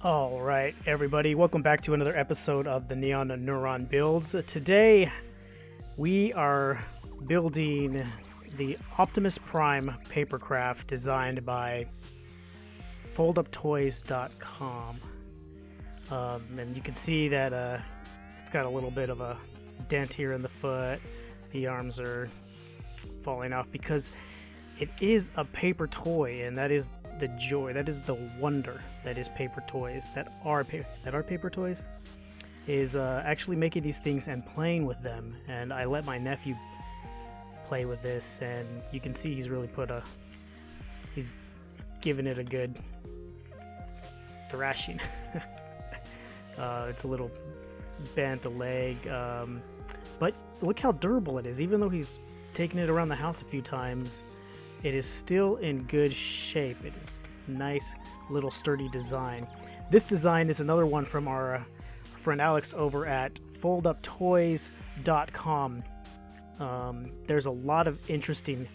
Alright everybody, welcome back to another episode of the Neon and Neuron builds. Today we are building the Optimus Prime Papercraft designed by FoldUpToys.com. And you can see that it's got a little bit of a dent here in the foot. The arms are falling off because it is a paper toy, and that is the joy, that is the wonder that is paper toys, that are paper toys, is actually making these things and playing with them. And I let my nephew play with this, and you can see he's really he's given it a good thrashing. It's a little bent, the leg, but look how durable it is. Even though he's taken it around the house a few times, it is still in good shape. It is nice little sturdy design. This design is another one from our friend Alex over at FoldUpToys.com. There's a lot of interesting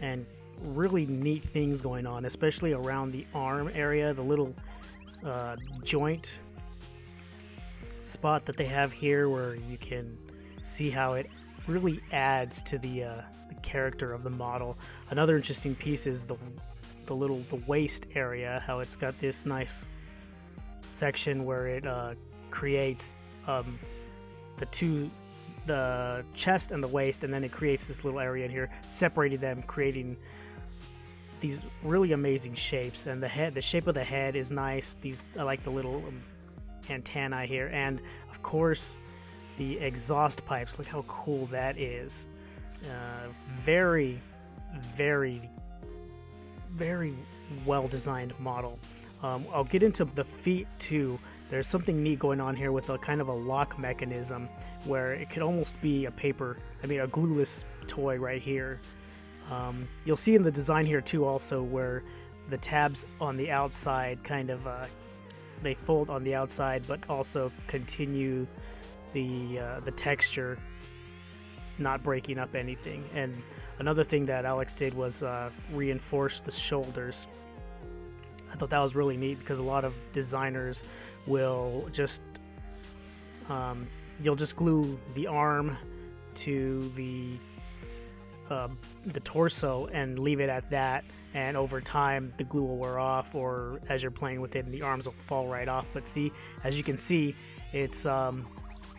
and really neat things going on, especially around the arm area, the little joint spot that they have here, where you can see how it really adds to the character of the model. Another interesting piece is the waist area, how it's got this nice section where it creates the chest and the waist, and then it creates this little area in here, separating them, creating these really amazing shapes. And the shape of the head is nice. I like the little antennae here, and of course the exhaust pipes. Look how cool that is. Very, very, very well designed model. I'll get into the feet too. There's something neat going on here with a kind of a lock mechanism where it could almost be a glueless toy right here. You'll see in the design here too also where the tabs on the outside kind of they fold on the outside, but also continue the texture, not breaking up anything. And another thing that Alex did was reinforce the shoulders. I thought that was really neat because a lot of designers will just you'll just glue the arm to the torso and leave it at that, and over time the glue will wear off, or as you're playing with it the arms will fall right off. But see, as you can see, it's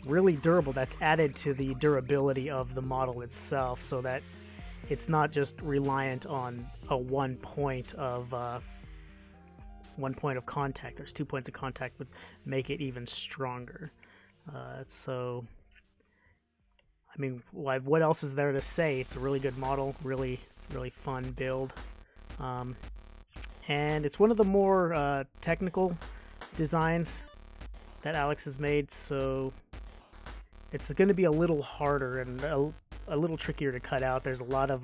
really durable. That's added to the durability of the model itself, so that it's not just reliant on one point of contact. There's 2 points of contact would make it even stronger. So I mean, what else is there to say? It's a really good model, really fun build, and it's one of the more technical designs that Alex has made, so it's going to be a little harder and a little trickier to cut out. There's a lot of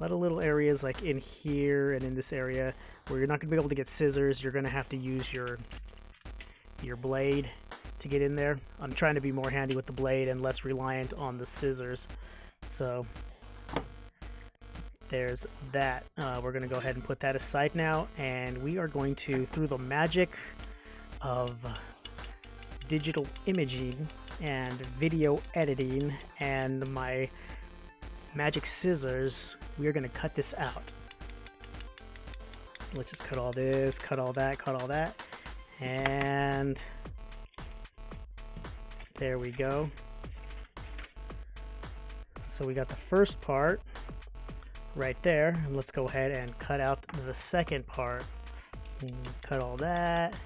little areas like in here and in this area where you're not going to be able to get scissors. You're going to have to use your blade to get in there. I'm trying to be more handy with the blade and less reliant on the scissors. So there's that. We're going to go ahead and put that aside now, and we are going to, through the magic of digital imaging and video editing and my magic scissors, we are going to cut this out. Let's just cut all this, cut all that, and there we go. So we got the first part right there, and let's go ahead and cut out the second part. Cut all that.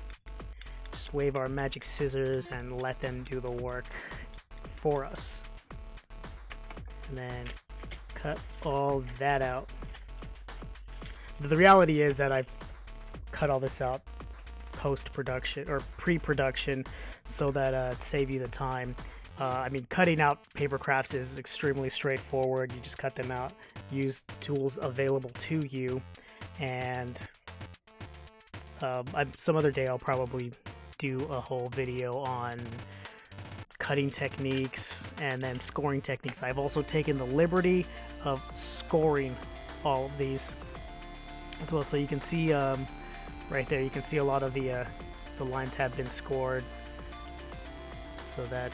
Just wave our magic scissors and let them do the work for us. And then cut all that out. The reality is that I've cut all this out post-production or pre-production so that it save you the time. I mean, cutting out paper crafts is extremely straightforward. You just cut them out, use tools available to you, and some other day I'll probably do a whole video on cutting techniques and then scoring techniques. I've also taken the liberty of scoring all of these as well, so you can see right there, you can see a lot of the the lines have been scored so that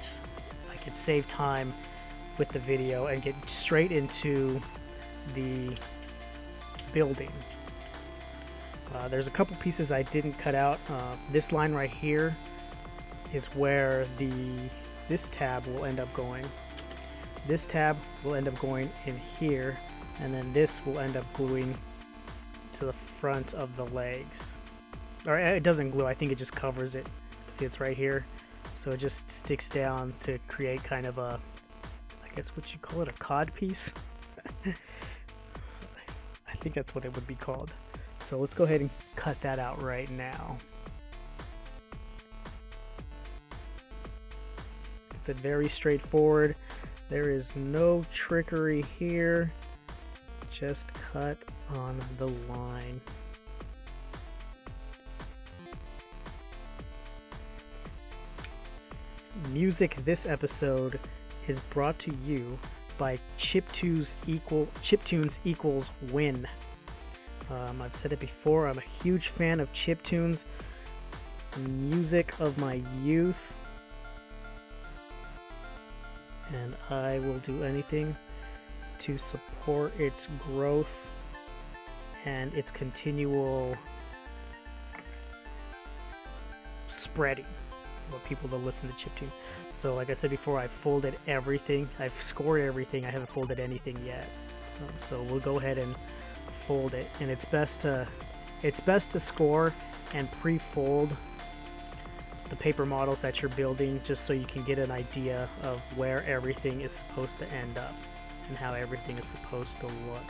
I could save time with the video and get straight into the building. There's a couple pieces I didn't cut out. This line right here is where this tab will end up going. This tab will end up going in here, and then this will end up gluing to the front of the legs. Or it doesn't glue, I think it just covers it. See, it's right here. So it just sticks down to create kind of a, I guess what you call it, a cod piece? I think that's what it would be called. So let's go ahead and cut that out right now. It's very straightforward. There is no trickery here. Just cut on the line. Music this episode is brought to you by Chiptunes equals win. I've said it before, I'm a huge fan of chiptunes. It's the music of my youth, and I will do anything to support its growth and its continual spreading for people to listen to chiptune. So like I said before, I've folded everything, I've scored everything, I haven't folded anything yet. So we'll go ahead and fold it, and it's best to score and pre-fold the paper models that you're building, just so you can get an idea of where everything is supposed to end up and how everything is supposed to look.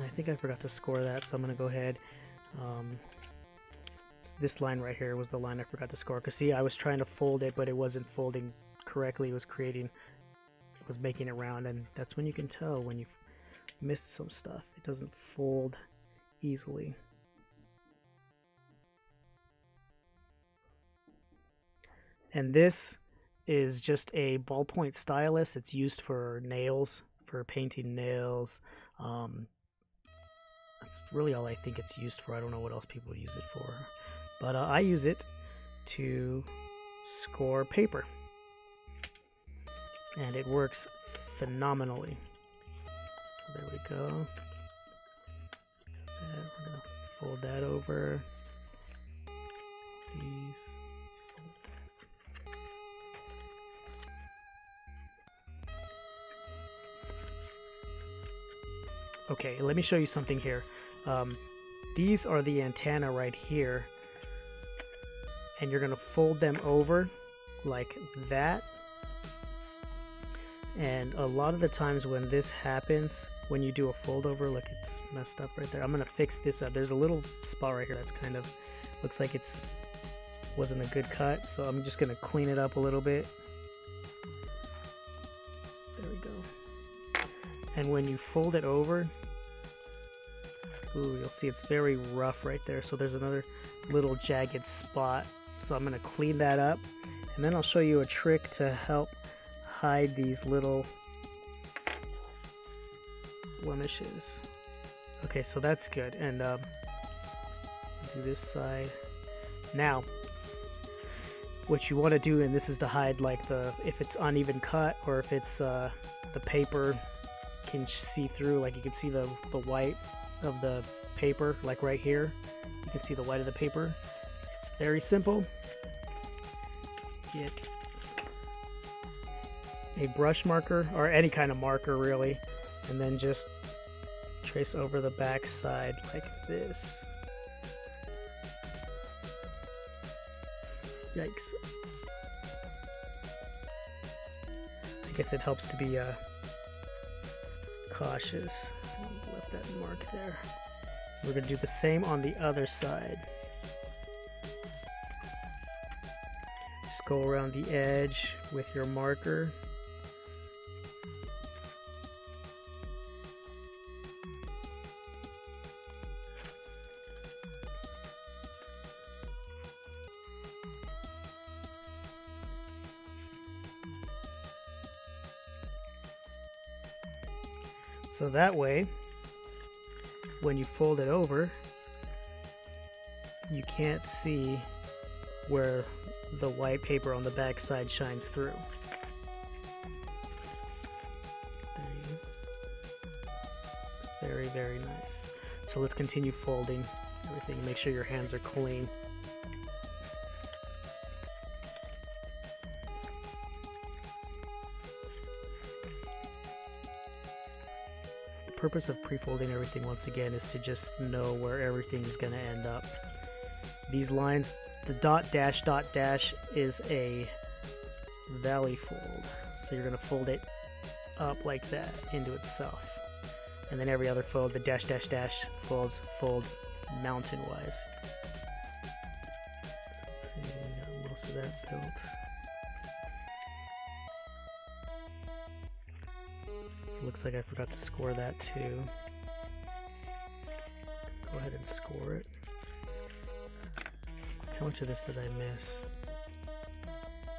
I think I forgot to score that, so I'm going to go ahead. This line right here was the line I forgot to score. Because see, I was trying to fold it, but it wasn't folding correctly. It was making it round, and that's when you can tell when you've missed some stuff. It doesn't fold easily. And this is just a ballpoint stylus. It's used for nails, for painting nails. That's really all I think it's used for. I don't know what else people use it for. But I use it to score paper. And it works phenomenally. So there we go. We're going to fold that over. These. Okay, let me show you something here. These are the antenna right here, and you're gonna fold them over like that. And a lot of the times when this happens, when you do a fold over, look, it's messed up right there. I'm gonna fix this up. There's a little spot right here that's kind of looks like it's wasn't a good cut, so I'm just gonna clean it up a little bit. There we go. And when you fold it over, ooh, you'll see it's very rough right there. So there's another little jagged spot. So I'm going to clean that up. And then I'll show you a trick to help hide these little blemishes. Okay, so that's good. And do this side. Now, what you want to do, and this is to hide like if it's uneven cut, or if it's the paper can see through, like you can see the white of the paper, like right here you can see the white of the paper. It's very simple. Get a brush marker, or any kind of marker really, and then just trace over the back side like this. Yikes. I guess it helps to be cautious. Left that mark there. We're going to do the same on the other side. Just go around the edge with your marker. So that way, when you fold it over, you can't see where the white paper on the back side shines through. There you go. Very, very nice. So let's continue folding everything. Make sure your hands are clean. The purpose of pre-folding everything, once again, is to just know where everything is going to end up. These lines, the dot dash is a valley fold. So you're going to fold it up like that into itself. And then every other fold, the dash fold mountain-wise. Let's see, we got most of that built. Looks like I forgot to score that too. Go ahead and score it. How much of this did I miss?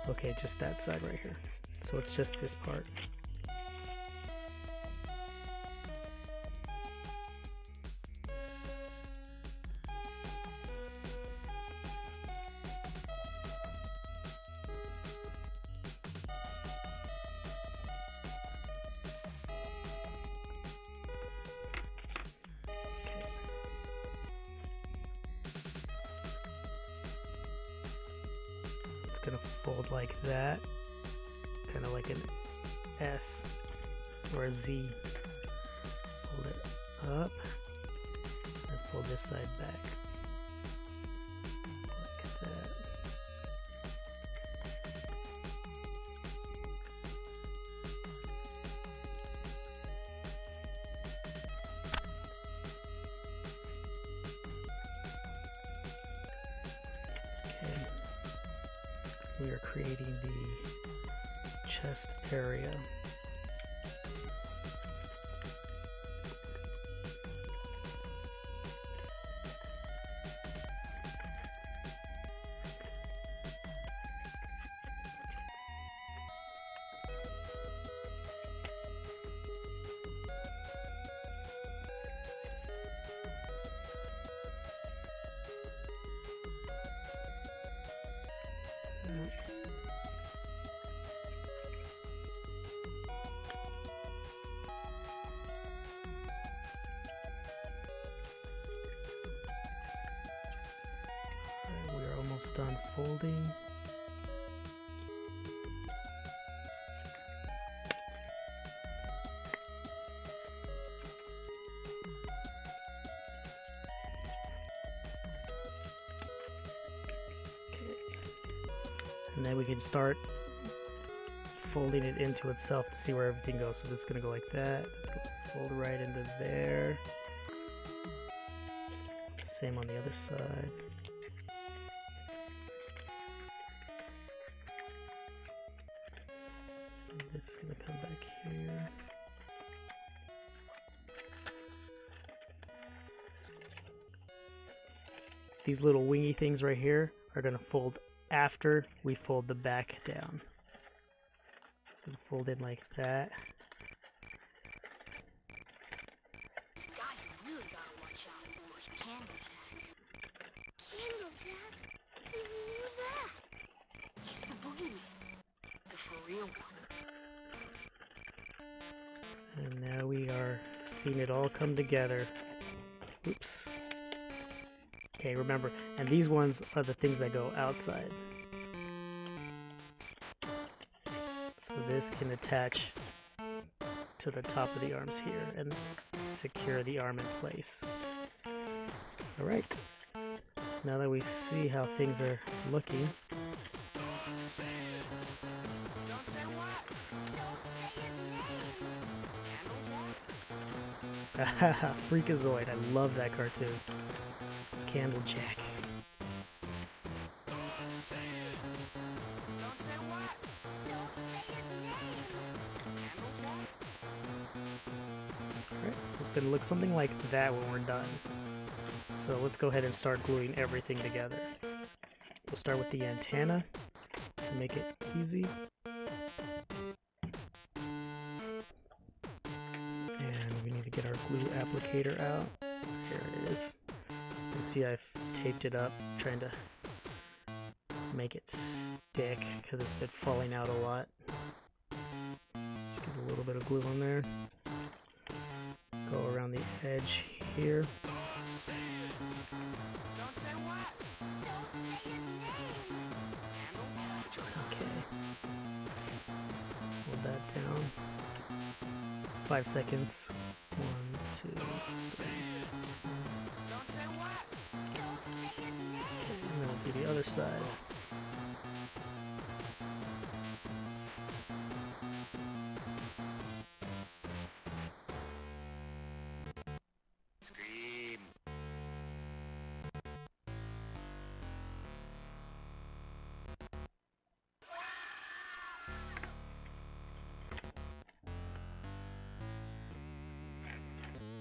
Okay, just that side right here. So it's just this part. Gonna fold like that, kind of like an S or a Z. Fold it up and fold this side back like that. Okay. We are creating the chest area. We're almost done folding. And then we can start folding it into itself to see where everything goes. So this is going to go like that. It's going to fold right into there. Same on the other side. And this is going to come back here. These little wingy things right here are going to fold after we fold the back down. So it's going to fold in like that. God, you really gotta watch out for those candles. Candles, Dad? Who's that? The boogeyman. The for real one. And now we are seeing it all come together. Oops. Okay, remember, and these ones are the things that go outside. So this can attach to the top of the arms here and secure the arm in place. Alright, now that we see how things are looking, Freakazoid, I love that cartoon. Candlejack. Alright, so it's going to look something like that when we're done. So let's go ahead and start gluing everything together. We'll start with the antenna to make it easy. And we get our glue applicator out. Here it is. You can see I've taped it up, trying to make it stick because it's been falling out a lot. Just get a little bit of glue on there. Go around the edge here. Okay. Hold that down. 5 seconds. 1, 2, 3. And then we'll do the other side.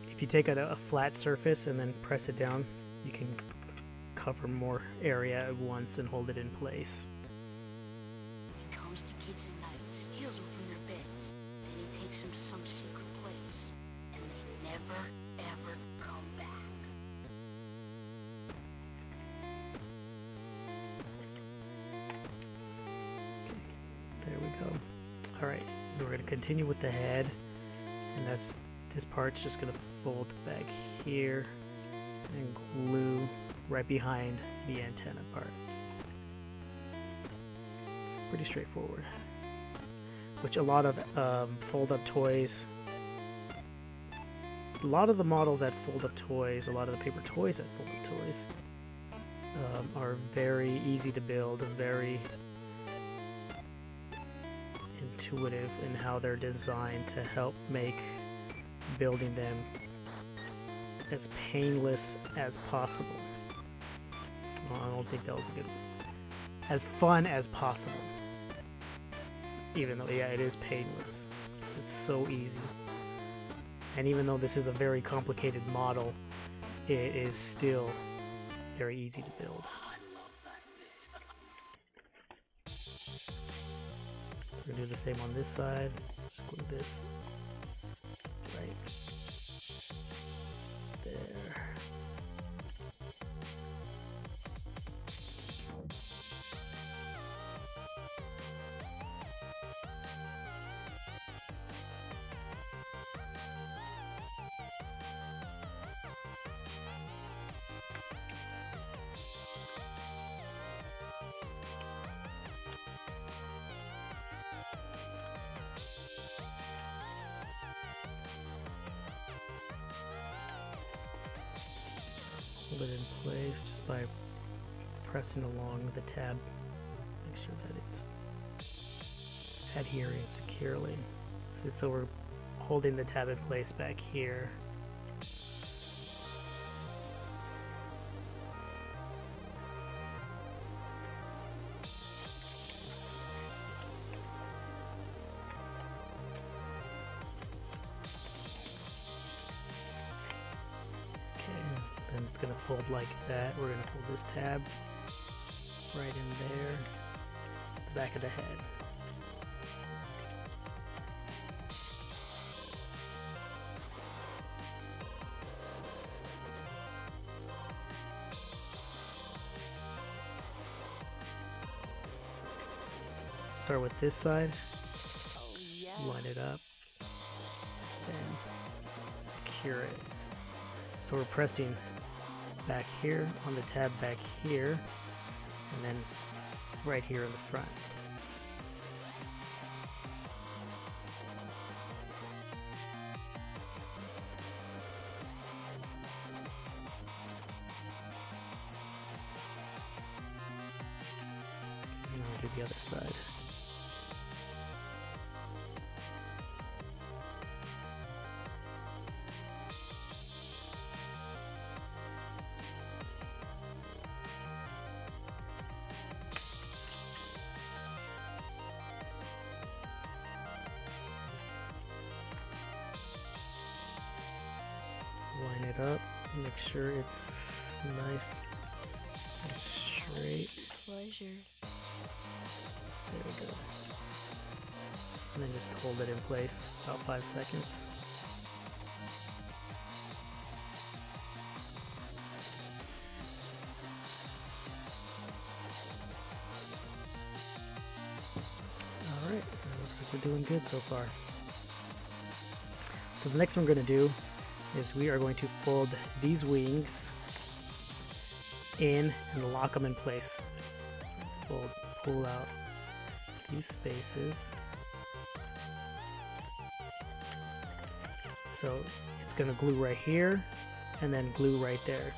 If you take a flat surface and then press it down, you can cover more area at once and hold it in place. He comes to kids at night, steals them from their beds, then he takes them to some secret place, and they never, ever come back. There we go. Alright, we're going to continue with the head, and this part's just going to fold back here and glue right behind the antenna part. It's pretty straightforward. Which a lot of FoldUpToys, a lot of the models at FoldUpToys, a lot of the paper toys at FoldUpToys are very easy to build, very intuitive in how they're designed to help make building them as painless as possible. Well, I don't think that was a good one. As fun as possible. Even though, yeah, it is painless. It's so easy. And even though this is a very complicated model, it is still very easy to build. We're going to do the same on this side. Just glue this right there. Hold it in place just by pressing along the tab. Make sure that it's adhering securely. So we're holding the tab in place back here. And it's going to fold like that. We're going to hold this tab right in there, the back of the head. Start with this side, line it up, and secure it. So we're pressing back here on the tab back here, and then right here in the front. And I'll do the other side. Line it up, make sure it's nice and straight. Pleasure. There we go. And then just hold it in place about 5 seconds. doing good so far. So the next one we're going to do is we are going to fold these wings in and lock them in place. So pull out these spaces. So it's going to glue right here and then glue right there.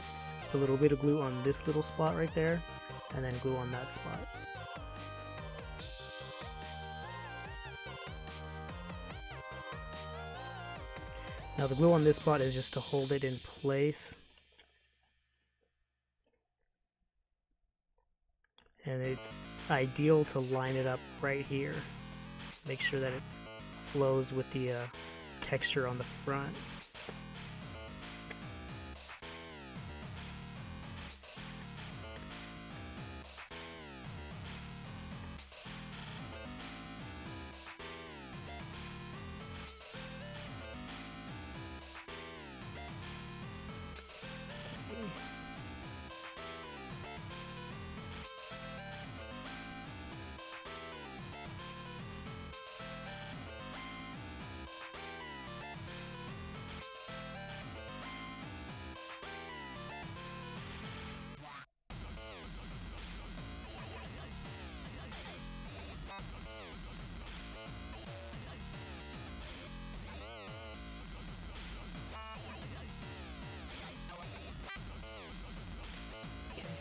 So a little bit of glue on this little spot right there and then glue on that spot. Now the glue on this spot is just to hold it in place. And it's ideal to line it up right here. Make sure that it flows with the texture on the front.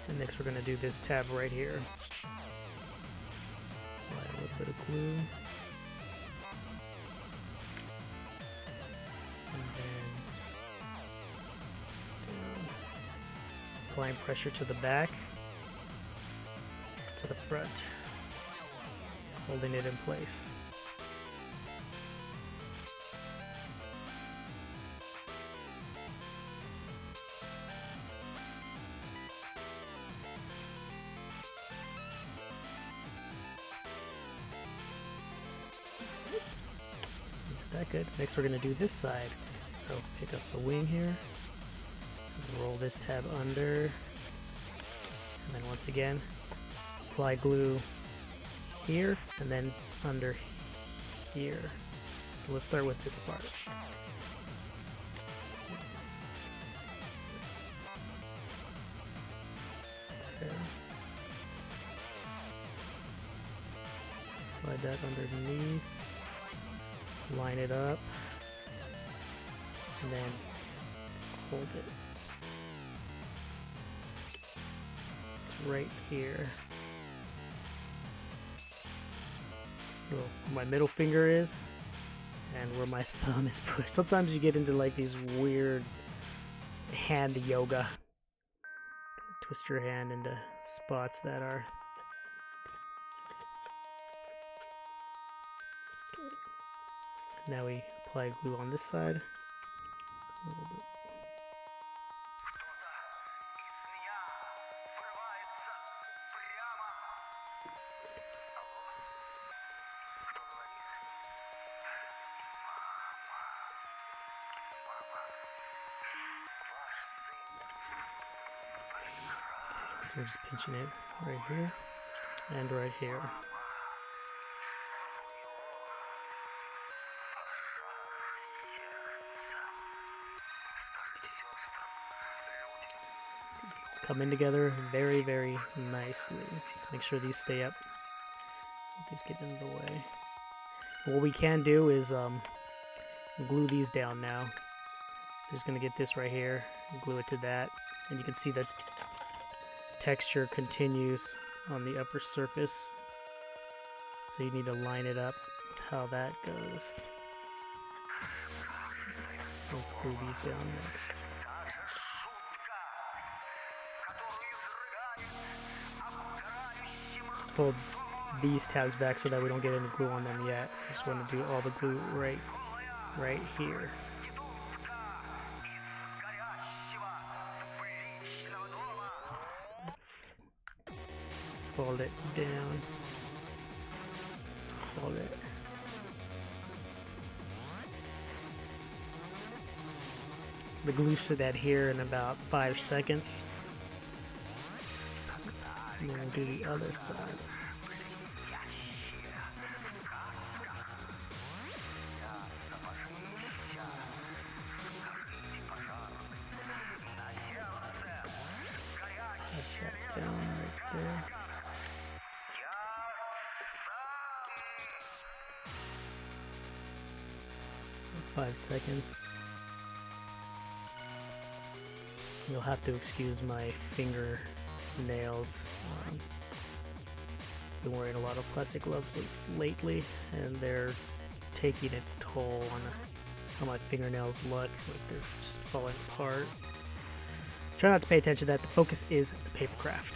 And next we're going to do this tab right here. Apply a little bit of glue. And then just applying pressure to the back, to the front, holding it in place. That good. Next we're going to do this side. So pick up the wing here, roll this tab under, and then once again apply glue here and then under here. So let's start with this part. Okay. Slide that underneath. Line it up, and then hold it. It's right here. Where my middle finger is, and where my thumb is pushed. Sometimes you get into like these weird hand yoga. Twist your hand into spots that are... Now we apply glue on this side. A little bit. So we're just pinching it right here and right here. Come in together very, very nicely. Let's make sure these stay up. These get in the way. What we can do is glue these down now. So just gonna get this right here, and glue it to that, and you can see the texture continues on the upper surface. So you need to line it up with how that goes. So let's glue these down next. Fold these tabs back so that we don't get any glue on them yet. I just want to do all the glue right here. Fold it down. Fold it. The glue should adhere in about 5 seconds. And then we'll do the other side. press that down right there. 5 seconds. You'll have to excuse my fingernails. Been wearing a lot of plastic gloves lately, and they're taking its toll on how my fingernails look. Like they're just falling apart. So try not to pay attention to that. The focus is the Papercraft.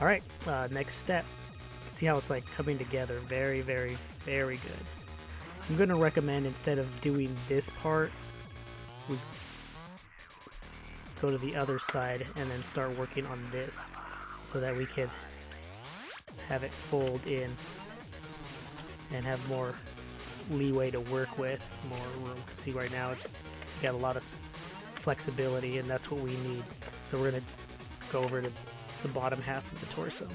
All right, next step. You can see how it's like coming together. Very, very, very good. I'm gonna recommend, instead of doing this part, we go to the other side and then start working on this, so that we can have it fold in and have more leeway to work with, more room. See, right now it's got a lot of flexibility, and that's what we need. So we're gonna go over to the bottom half of the torso.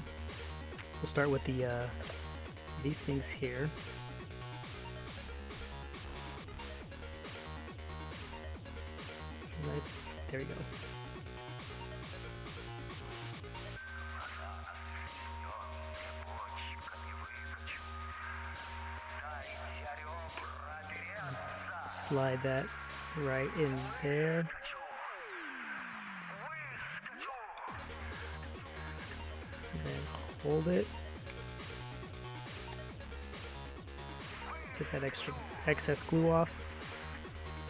We'll start with the these things here. Right, there you go. Slide that right in there. And then hold it. Get that excess glue off.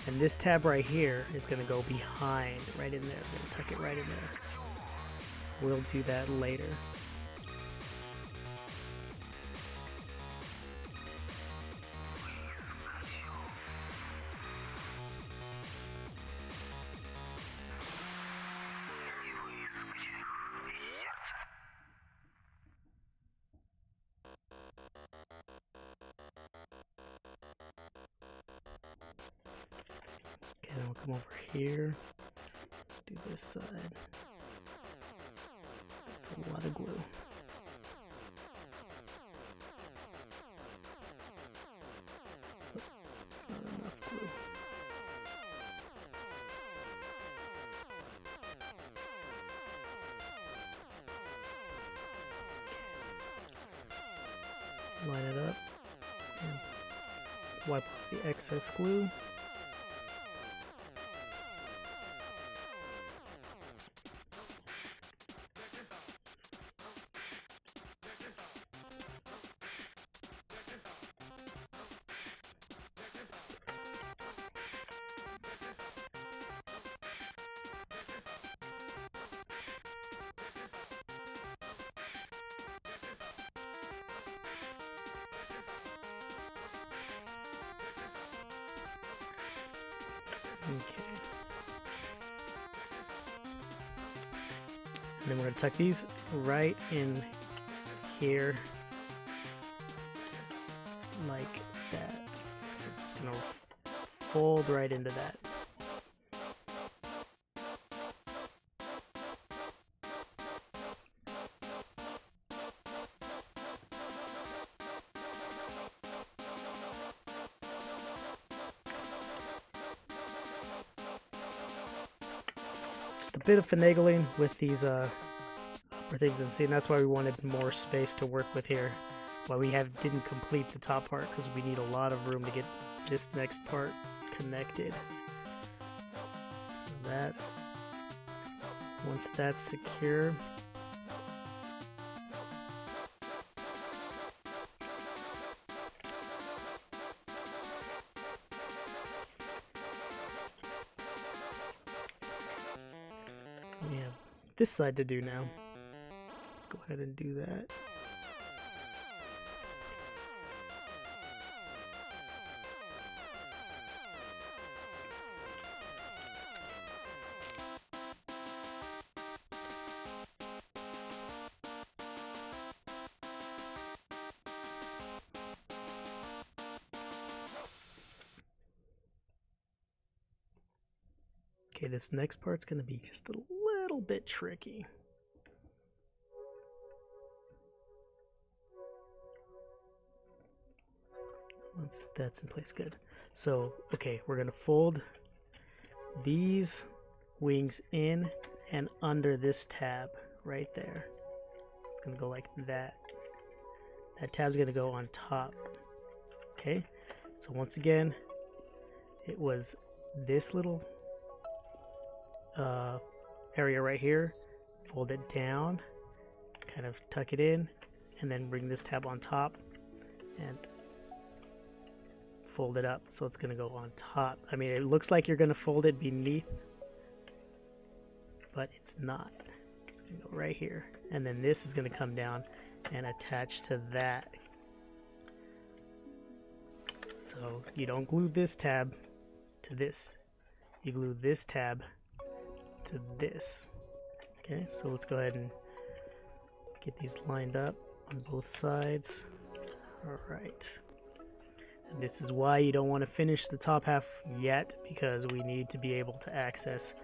And this tab right here is going to go behind, right in there. We're going to tuck it right in there. We'll do that later. Okay, then we'll come over here, do this side. That's a lot of glue. But it's not enough glue. Line it up and wipe off the excess glue. Okay. And then we're going to tuck these right in here, like that. So it's just going to fold right into that. Just a bit of finagling with these upper things, and see, and that's why we wanted more space to work with here. Why we didn't complete the top part, because we need a lot of room to get this next part connected. So that's, once that's secure, we have this side to do now. Let's go ahead and do that. Okay, this next part's going to be just a little bit tricky. Once that's in place, good. So, okay, we're going to fold these wings in and under this tab right there. So it's going to go like that. That tab's going to go on top. Okay, so once again, it was this little area right here. Fold it down, kind of tuck it in, and then bring this tab on top and fold it up. So it's going to go on top. I mean, it looks like you're going to fold it beneath, but it's not. It's going to go right here. And then this is going to come down and attach to that. So you don't glue this tab to this. You glue this tab to this. Okay, so let's go ahead and get these lined up on both sides. Alright. And this is why you don't want to finish the top half yet, because we need to be able to access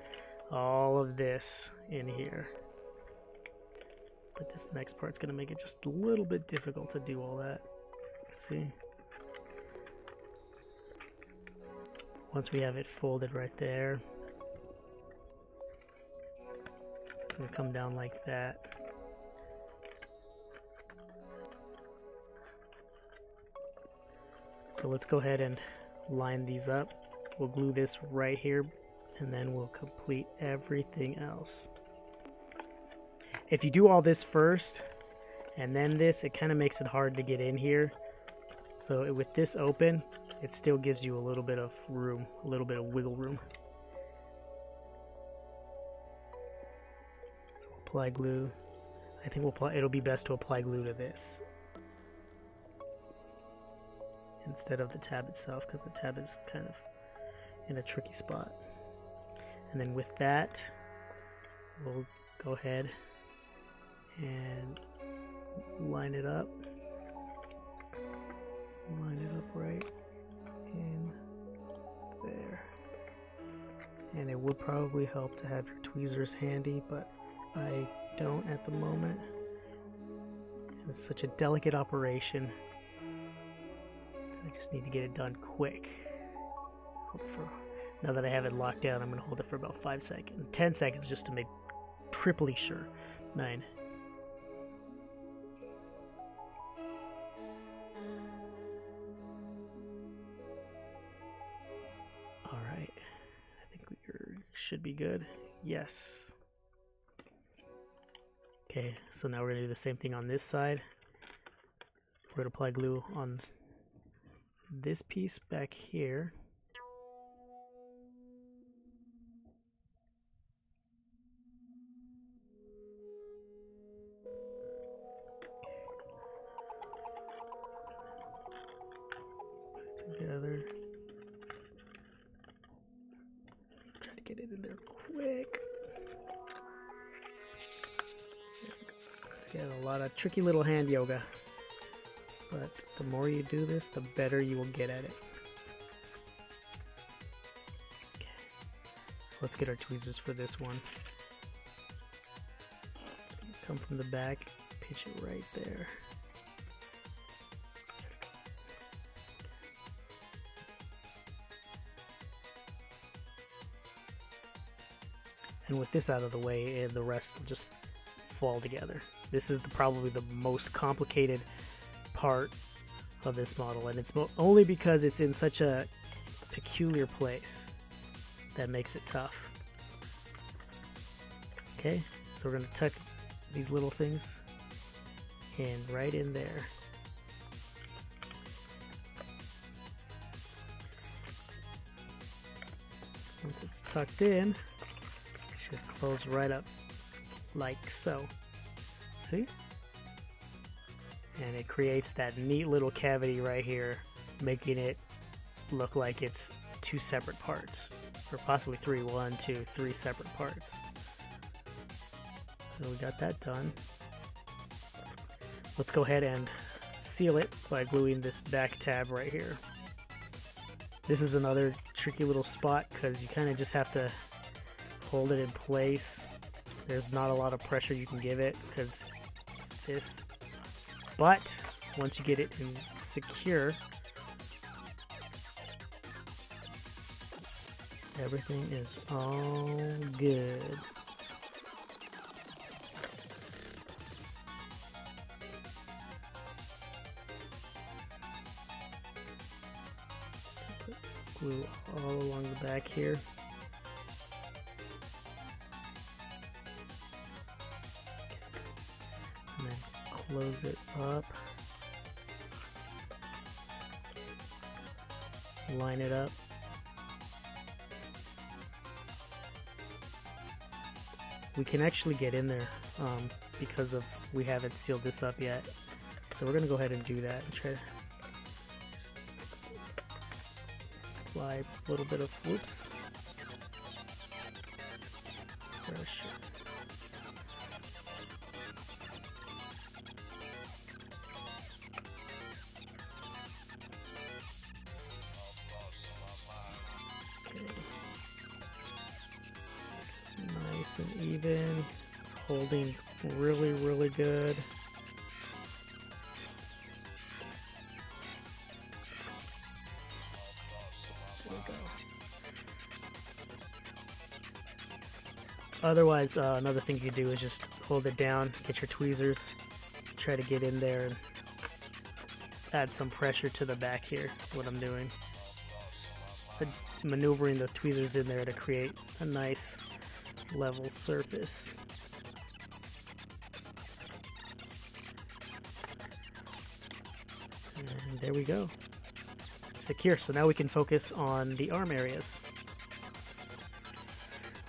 all of this in here. But this next part's going to make it just a little bit difficult to do all that. See? Once we have it folded right there, it's going to come down like that. So let's go ahead and line these up. We'll glue this right here, and then we'll complete everything else. If you do all this first and then this, it kind of makes it hard to get in here. So with this open, it still gives you a little bit of room, a little bit of wiggle room. So apply glue. I think it'll be best to apply glue to this instead of the tab itself, because the tab is kind of in a tricky spot. And then with that, we'll go ahead and line it up. Line it up right in there. And it would probably help to have your tweezers handy, but I don't at the moment. And it's such a delicate operation. I just need to get it done quick. Now that I have it locked down, I'm going to hold it for about 5 seconds. 10 seconds just to make triply sure. 9. Alright. I think we should be good. Yes. Okay, so now we're going to do the same thing on this side. We're going to apply glue on this piece back here. Together. Try to get it in there quick. It's got a lot of tricky little hand yoga. But the more you do this, the better you will get at it. Okay. Let's get our tweezers for this one. It's going to come from the back, pitch it right there. And with this out of the way, the rest will just fall together. This is probably the most complicated part of this model, and it's only because it's in such a peculiar place that makes it tough. Okay, so we're going to tuck these little things in right in there. Once it's tucked in, it should close right up like so. See? And it creates that neat little cavity right here, making it look like it's 2 separate parts, or possibly 3. 1, 2, 3 separate parts. So we got that done. Let's go ahead and seal it by gluing this back tab right here. This is another tricky little spot because you kind of just have to hold it in place. There's not a lot of pressure you can give it because this. But once you get it in secure, everything is all good. glue all along the back here. And then close it up. Line it up. We can actually get in there because of we haven't sealed this up yet. So we're gonna go ahead and do that and try to apply a little bit of whoops pressure. Okay. Nice and even. It's holding really, really good. Otherwise, another thing you can do is just hold it down, get your tweezers, try to get in there and add some pressure to the back here. That's what I'm doing. Maneuvering the tweezers in there to create a nice level surface. And there we go. Secure. So now we can focus on the arm areas.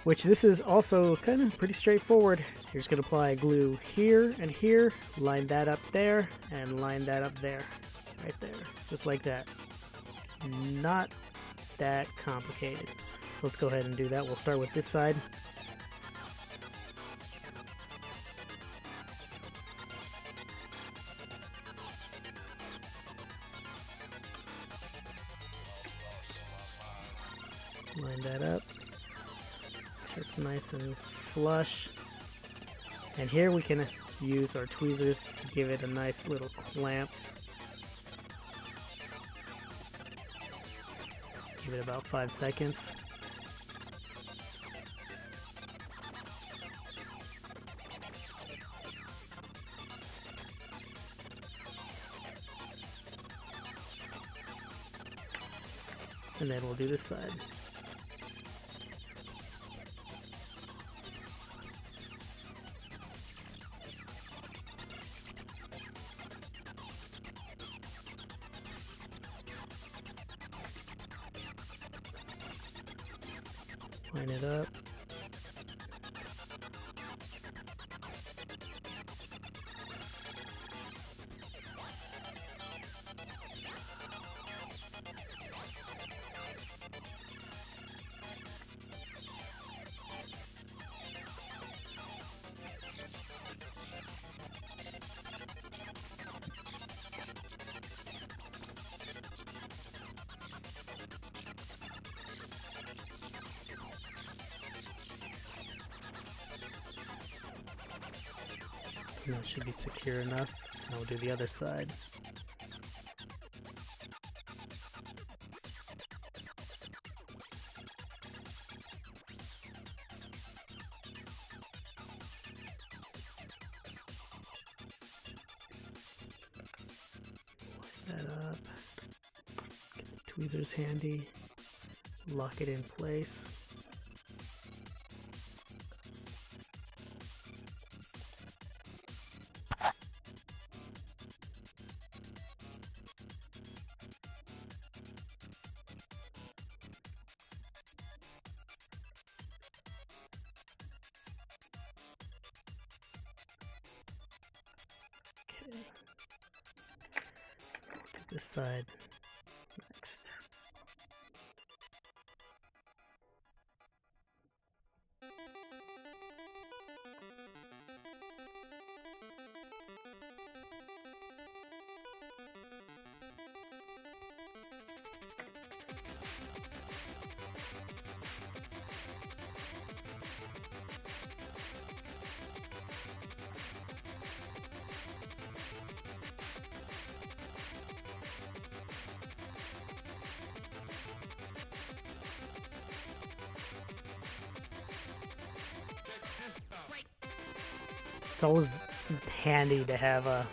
Which this is also kind of pretty straightforward. You're just going to apply glue here and here, line that up there, and line that up there. Right there. Just like that. Not that complicated. So let's go ahead and do that. We'll start with this side. Line that up. It's nice and flush. And here we can use our tweezers to give it a nice little clamp. Give it about 5 seconds. And then we'll do this side. Line it up. And that should be secure enough. Now we'll do the other side. Line that up. Get the tweezers handy. Lock it in place. This side next. It's always handy to have a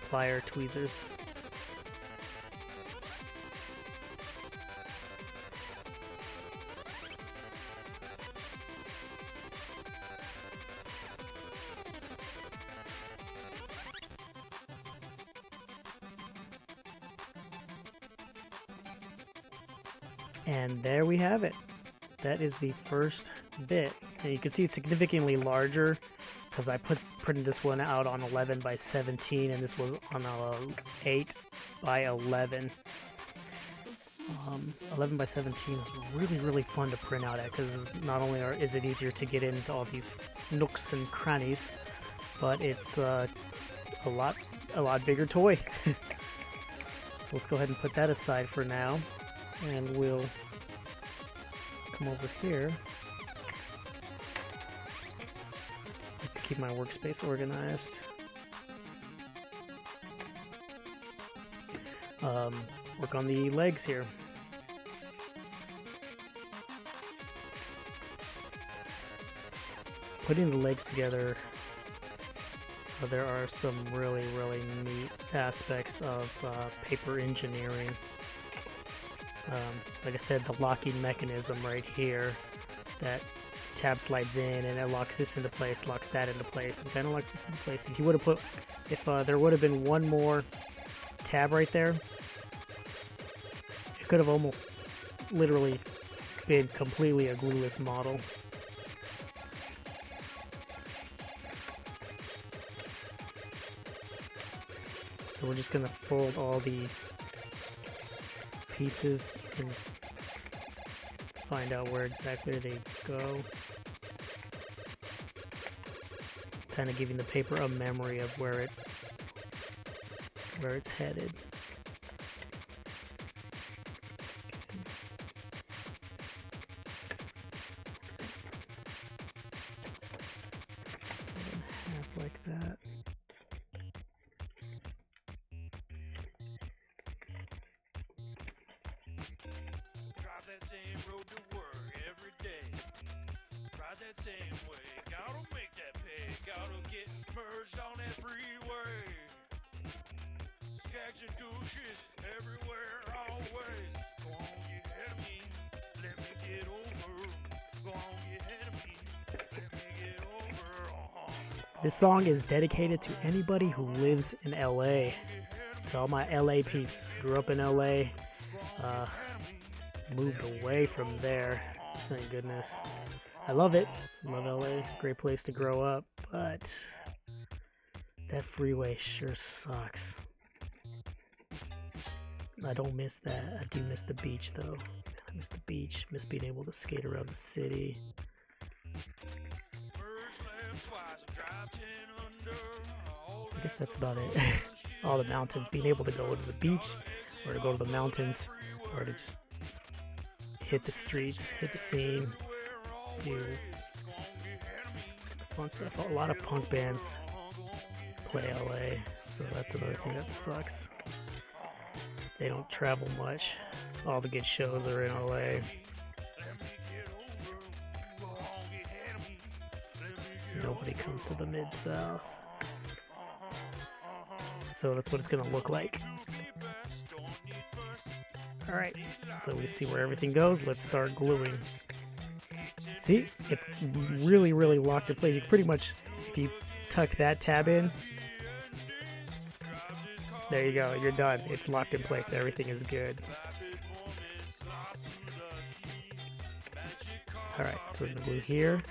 plier tweezers. And there we have it. That is the first bit. And you can see it's significantly larger because I printed this one out on 11 by 17 and this was on 8 by 11. 11 by 17 is really, really fun to print out at because not only is it easier to get into all these nooks and crannies, but it's a lot bigger toy. So let's go ahead and put that aside for now, and we'll come over here. I like to keep my workspace organized. Work on the legs here. Putting the legs together, there are some really, really neat aspects of paper engineering. Like I said, the locking mechanism right here, that tab slides in and it locks this into place, locks that into place, and kind of locks this into place. If you would have put, if there would have been one more tab right there, it could have almost literally been completely a glueless model. So we're just gonna fold all the pieces and find out where exactly they go. Kind of giving the paper a memory of where it's headed. Half like that. That same road to work every day. Ride that same way. Gotta make that pay. Gotta get merged on that freeway. Skags and douches everywhere, always. Go on, get ahead of me. Let me get over. Go on, get ahead of me. Let me get over. This song is dedicated to anybody who lives in LA. To all my LA peeps. Grew up in LA. Moved away from there, thank goodness. I love it. Love LA. Great place to grow up, but that freeway sure sucks. I don't miss that. I do miss the beach though. I miss the beach. Miss being able to skate around the city. I guess that's about it. All the mountains. Being able to go to the beach, or to go to the mountains, or to just hit the streets, hit the scene, do fun stuff. A lot of punk bands play LA, so that's another thing that sucks. They don't travel much. All the good shows are in LA. Nobody comes to the Mid-South. So that's what it's gonna look like. Alright, so we see where everything goes. Let's start gluing. See? It's really, really locked in place. You pretty much, if you tuck that tab in, there you go, you're done. It's locked in place. Everything is good. Alright, so we're going to glue here,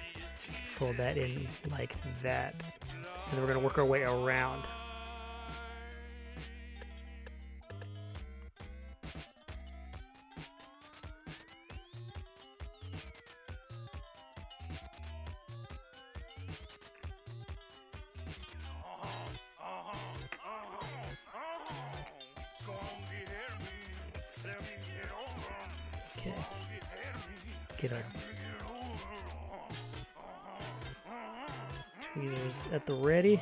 fold that in like that, and then we're going to work our way around. Okay, get our tweezers at the ready.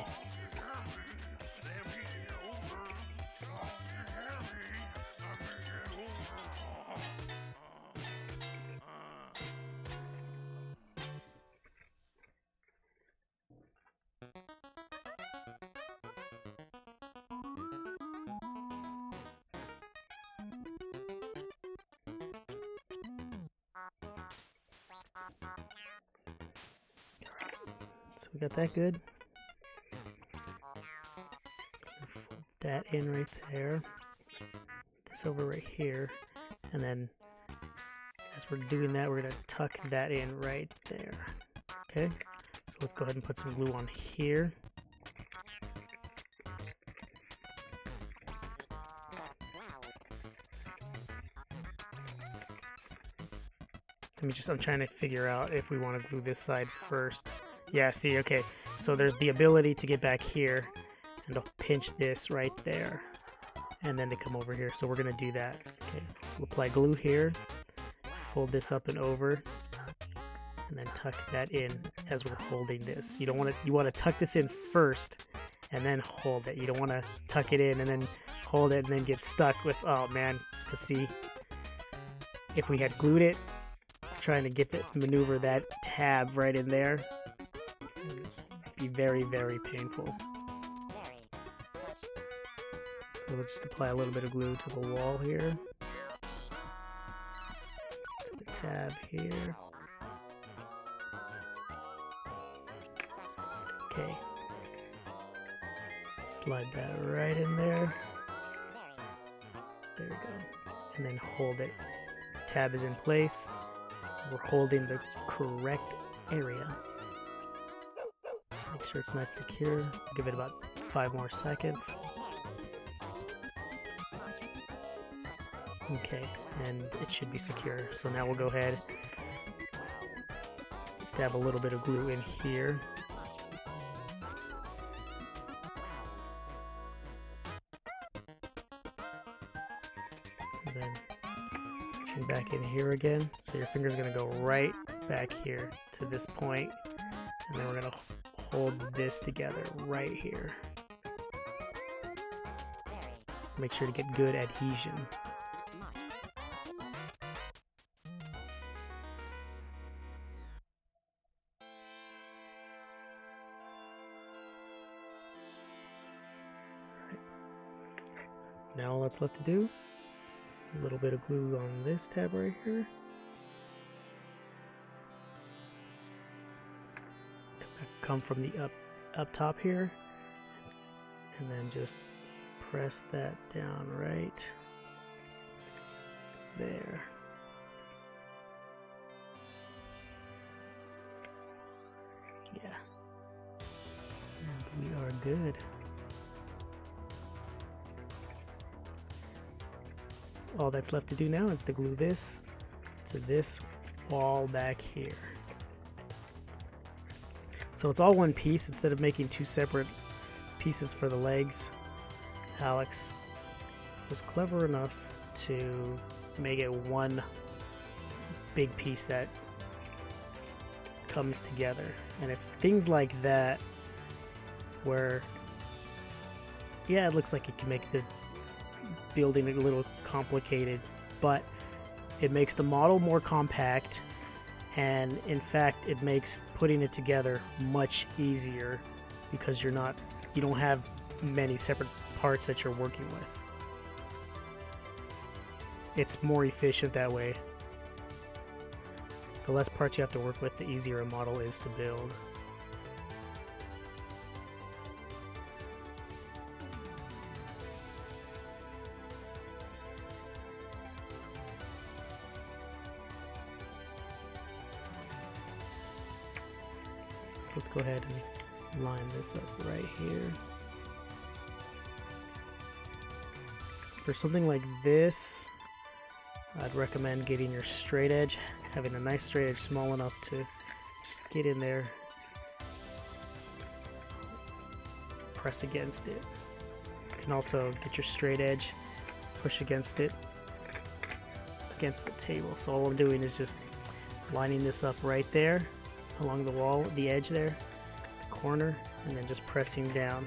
So we got that good. Fold that in right there. This over right here, and then as we're doing that, we're going to tuck that in right there. Okay, so let's go ahead and put some glue on here. I'm trying to figure out if we want to glue this side first. Yeah, see, okay. So there's the ability to get back here and to pinch this right there. And then to come over here. So we're going to do that. Okay, we'll apply glue here. Fold this up and over. And then tuck that in as we're holding this. You don't want to, you want to tuck this in first and then hold it. You don't want to tuck it in and then hold it and then get stuck with, oh man, to see if we had glued it, trying to get that, maneuver that tab right in there, it'd be very, very painful. So we'll just apply a little bit of glue to the wall here, to the tab here. Okay, slide that right in there. There we go. And then hold it. Tab is in place. We're holding the correct area. Make sure it's nice and secure. Give it about 5 more seconds. Okay, and it should be secure. So now we'll go ahead, dab a little bit of glue in here. And then back in here again, so your finger's going to go right back here to this point, and then we're going to hold this together right here. Make sure to get good adhesion. Right. Now all that's left to do, a little bit of glue on this tab right here. Come from the up top here, and then just press that down right there. Yeah. And we are good. All that's left to do now is to glue this to this wall back here. So it's all one piece instead of making 2 separate pieces for the legs. Alex was clever enough to make it one big piece that comes together. And it's things like that where, yeah, it looks like it can make the building a little complicated, but it makes the model more compact, and in fact it makes putting it together much easier because you don't have many separate parts that you're working with. It's more efficient that way. The less parts you have to work with, the easier a model is to build. Let's go ahead and line this up right here. For something like this, I'd recommend getting your straight edge, having a nice straight edge small enough to just get in there, press against it. You can also get your straight edge, push against it, against the table. So all I'm doing is just lining this up right there, along the wall, the edge there, the corner, and then just pressing down,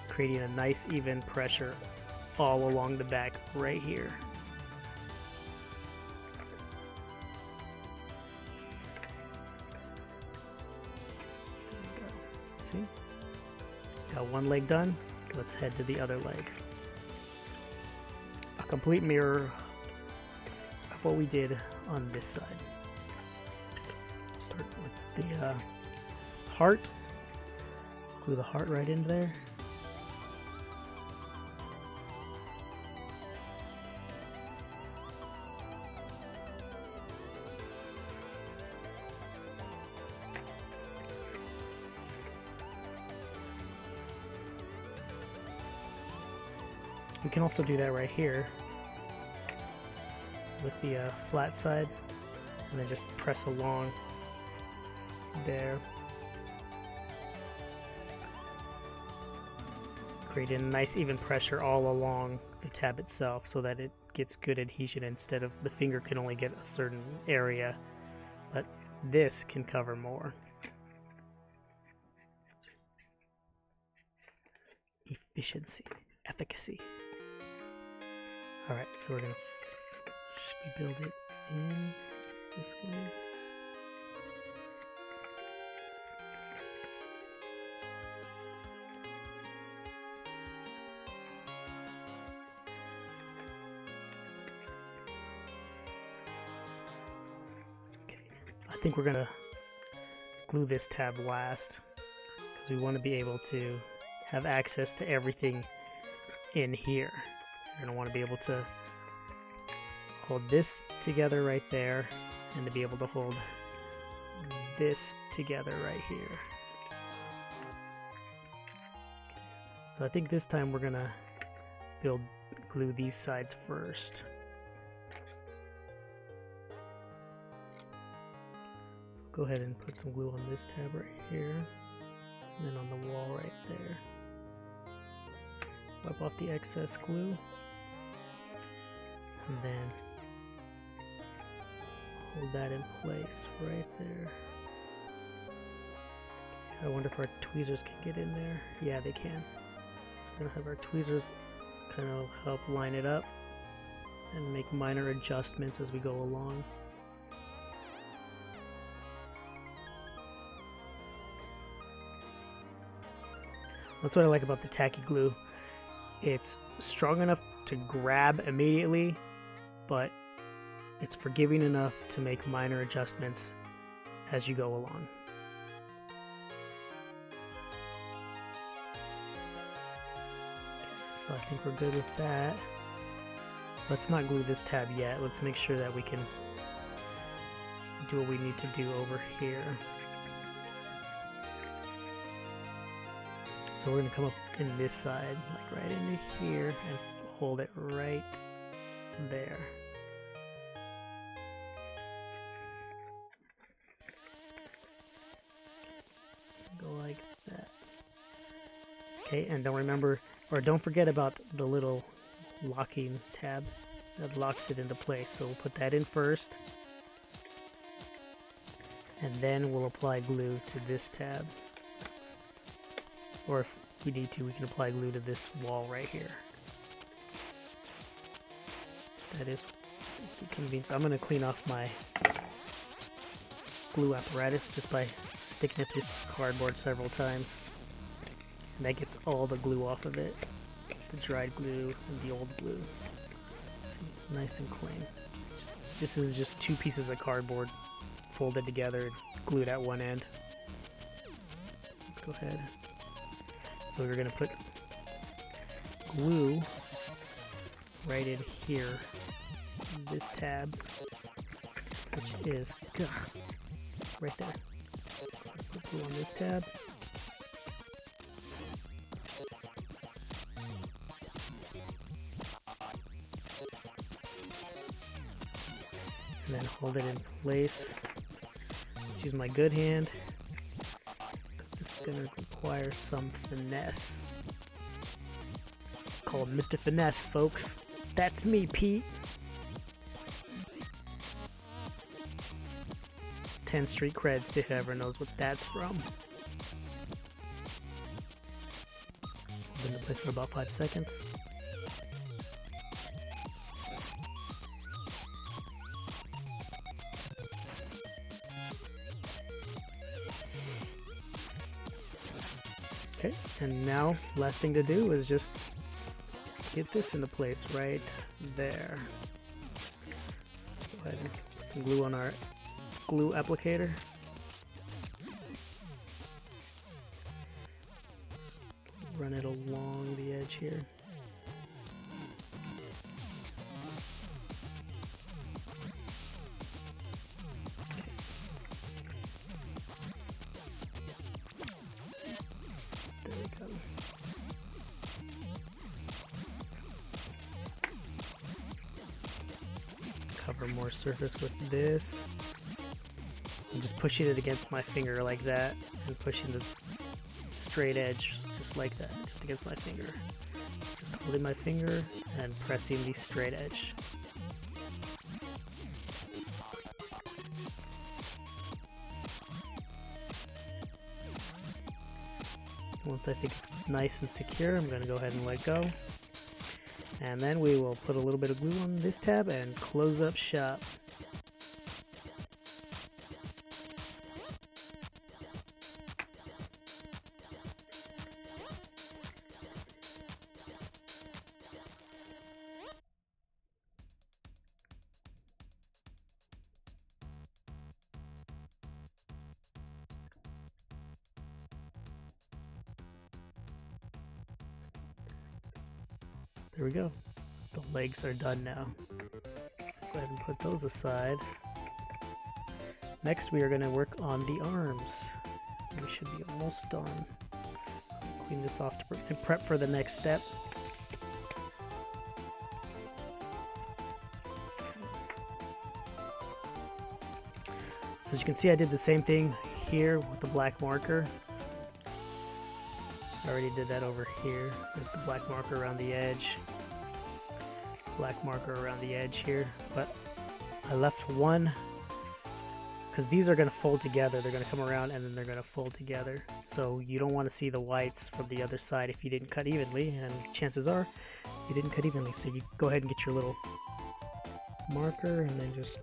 creating a nice even pressure all along the back right here. See? Got one leg done. Let's head to the other leg. A complete mirror of what we did on this side. Start with the heart. Glue the heart right into there. We can also do that right here with the flat side, and then just press along there. Creating a nice even pressure all along the tab itself so that it gets good adhesion instead of the finger can only get a certain area, but this can cover more. Efficiency, efficacy. Alright, so we're gonna build it in this way. Okay, I think we're gonna glue this tab last because we want to be able to have access to everything in here. You're gonna want to be able to hold this together right there, and to be able to hold this together right here. So I think this time we're gonna glue these sides first. So go ahead and put some glue on this tab right here, and then on the wall right there. Wipe off the excess glue, and then hold that in place right there. I wonder if our tweezers can get in there. Yeah, they can. So we're gonna have our tweezers kind of help line it up and make minor adjustments as we go along. That's what I like about the tacky glue. It's strong enough to grab immediately, but it's forgiving enough to make minor adjustments as you go along. So I think we're good with that. Let's not glue this tab yet. Let's make sure that we can do what we need to do over here. So we're going to come up in this side, like right into here, and hold it right there. Go like that. Okay, and don't forget about the little locking tab that locks it into place. So we'll put that in first, and then we'll apply glue to this tab. Or if we need to, we can apply glue to this wall right here. That is convenient. I'm going to clean off my glue apparatus just by sticking it through cardboard several times. And that gets all the glue off of it. The dried glue and the old glue. See, nice and clean. This is just two pieces of cardboard folded together and glued at one end. Let's go ahead. So we're going to put glue right in here, this tab, which is right there. Put glue on this tab. And then hold it in place. Let's use my good hand. This is going to require some finesse. Called Mr. Finesse, folks. That's me, Pete. 10th Street creds to whoever knows what that's from. Hold it in place for about 5 seconds. Okay, and now last thing to do is just get this into place right there. So go ahead and put some glue on our glue applicator. Just run it along the edge here. Cover more surface with this. I'm just pushing it against my finger like that, and pushing the straight edge just like that, just against my finger. Just holding my finger and pressing the straight edge. Once I think it's nice and secure, I'm going to go ahead and let go. And then we will put a little bit of glue on this tab and close up shop. There we go. The legs are done now. So go ahead and put those aside. Next we are going to work on the arms. We should be almost done. Clean this off and prep for the next step. So as you can see, I did the same thing here with the black marker. I already did that over here. There's the black marker around the edge. Black marker around the edge here. But I left one because these are going to fold together. They're going to come around and then they're going to fold together. So you don't want to see the whites from the other side if you didn't cut evenly. And chances are you didn't cut evenly. So you go ahead and get your little marker and then just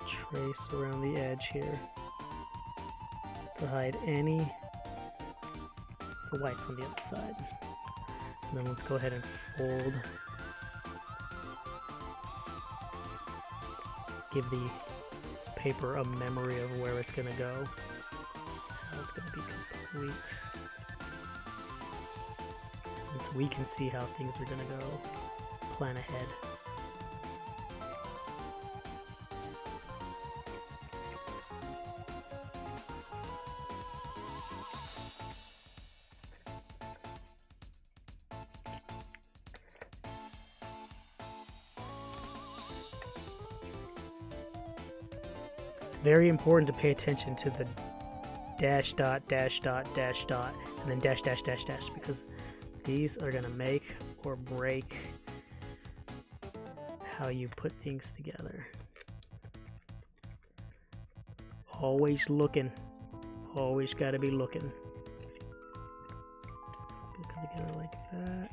trace around the edge here to hide any the whites on the other side. And then let's go ahead and fold. Give the paper a memory of where it's going to go. How it's going to be complete. And so we can see how things are going to go. Plan ahead. Very important to pay attention to the dash dot, dash dot, dash dot, and then dash dash dash dash, because these are going to make or break how you put things together. Always looking. Always got to be looking. Let's go come together like that.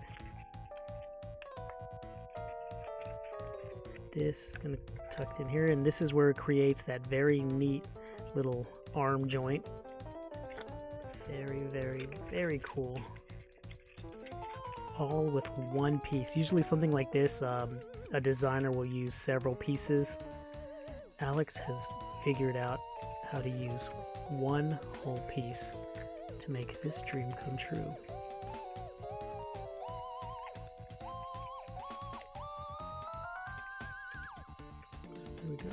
This is going to tucked in here, and this is where it creates that very neat little arm joint. Very, very, very cool. All with one piece. Usually something like this, a designer will use several pieces. Alex has figured out how to use one whole piece to make this dream come true. There we go.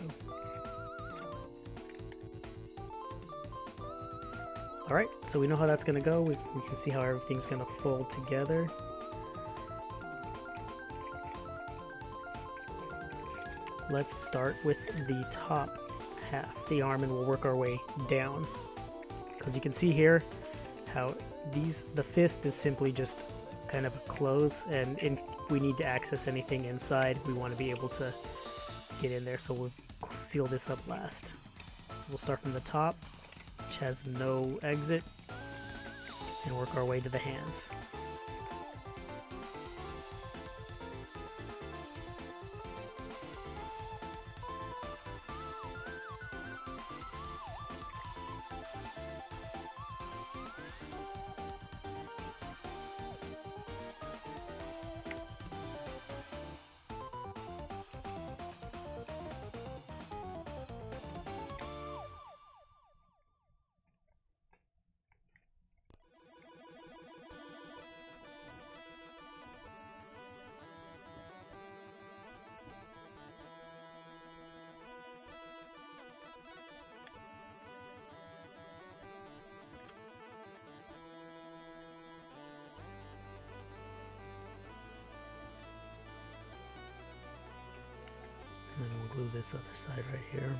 Alright, so we know how that's going to go. We can see how everything's going to fold together. Let's start with the top half, the arm, and we'll work our way down. Because you can see here how the fist is simply just kind of a close, and we need to access anything inside. We want to be able to get in there, so we'll seal this up last. So we'll start from the top, which has no exit, and work our way to the hands. glue this other side right here.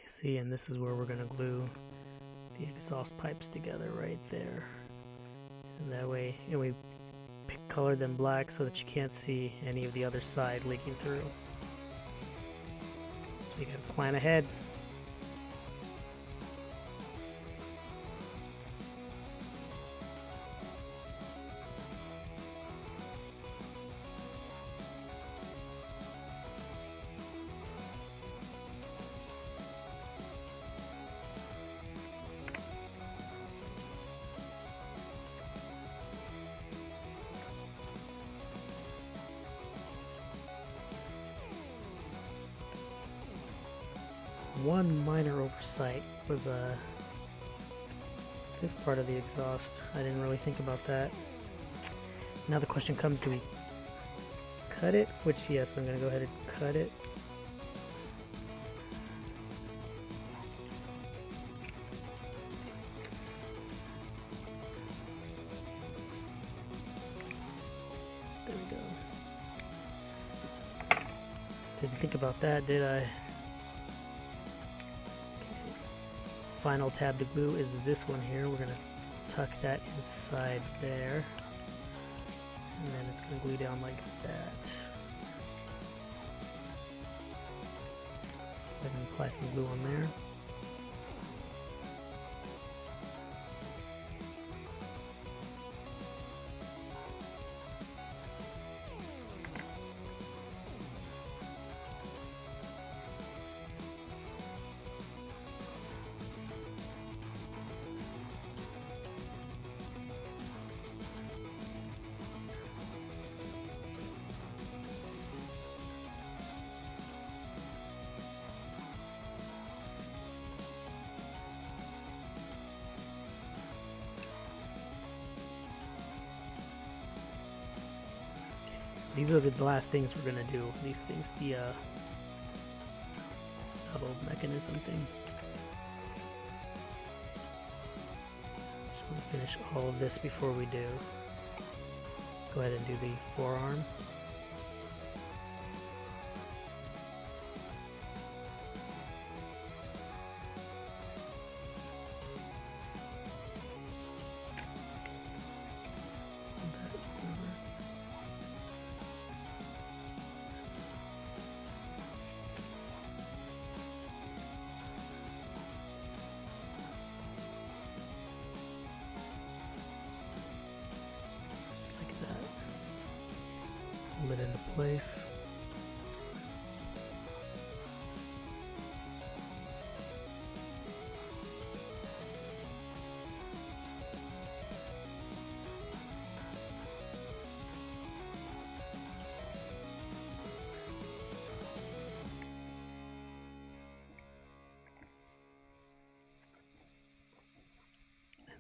See, and this is where we're going to glue the exhaust pipes together right there. And that way, and we colored them black so that you can't see any of the other side leaking through. So we got to plan ahead. One minor oversight was this part of the exhaust. I didn't really think about that. Now the question comes, do we cut it? Which, yes, I'm going to go ahead and cut it. There we go. Didn't think about that, did I? Final tab to glue is this one here. We're going to tuck that inside there, and then it's going to glue down like that. Go ahead and apply some glue on there. These are the last things we're going to do. These things, the double mechanism thing. Just want to finish all of this before we do. Let's go ahead and do the forearm. Hold it into place.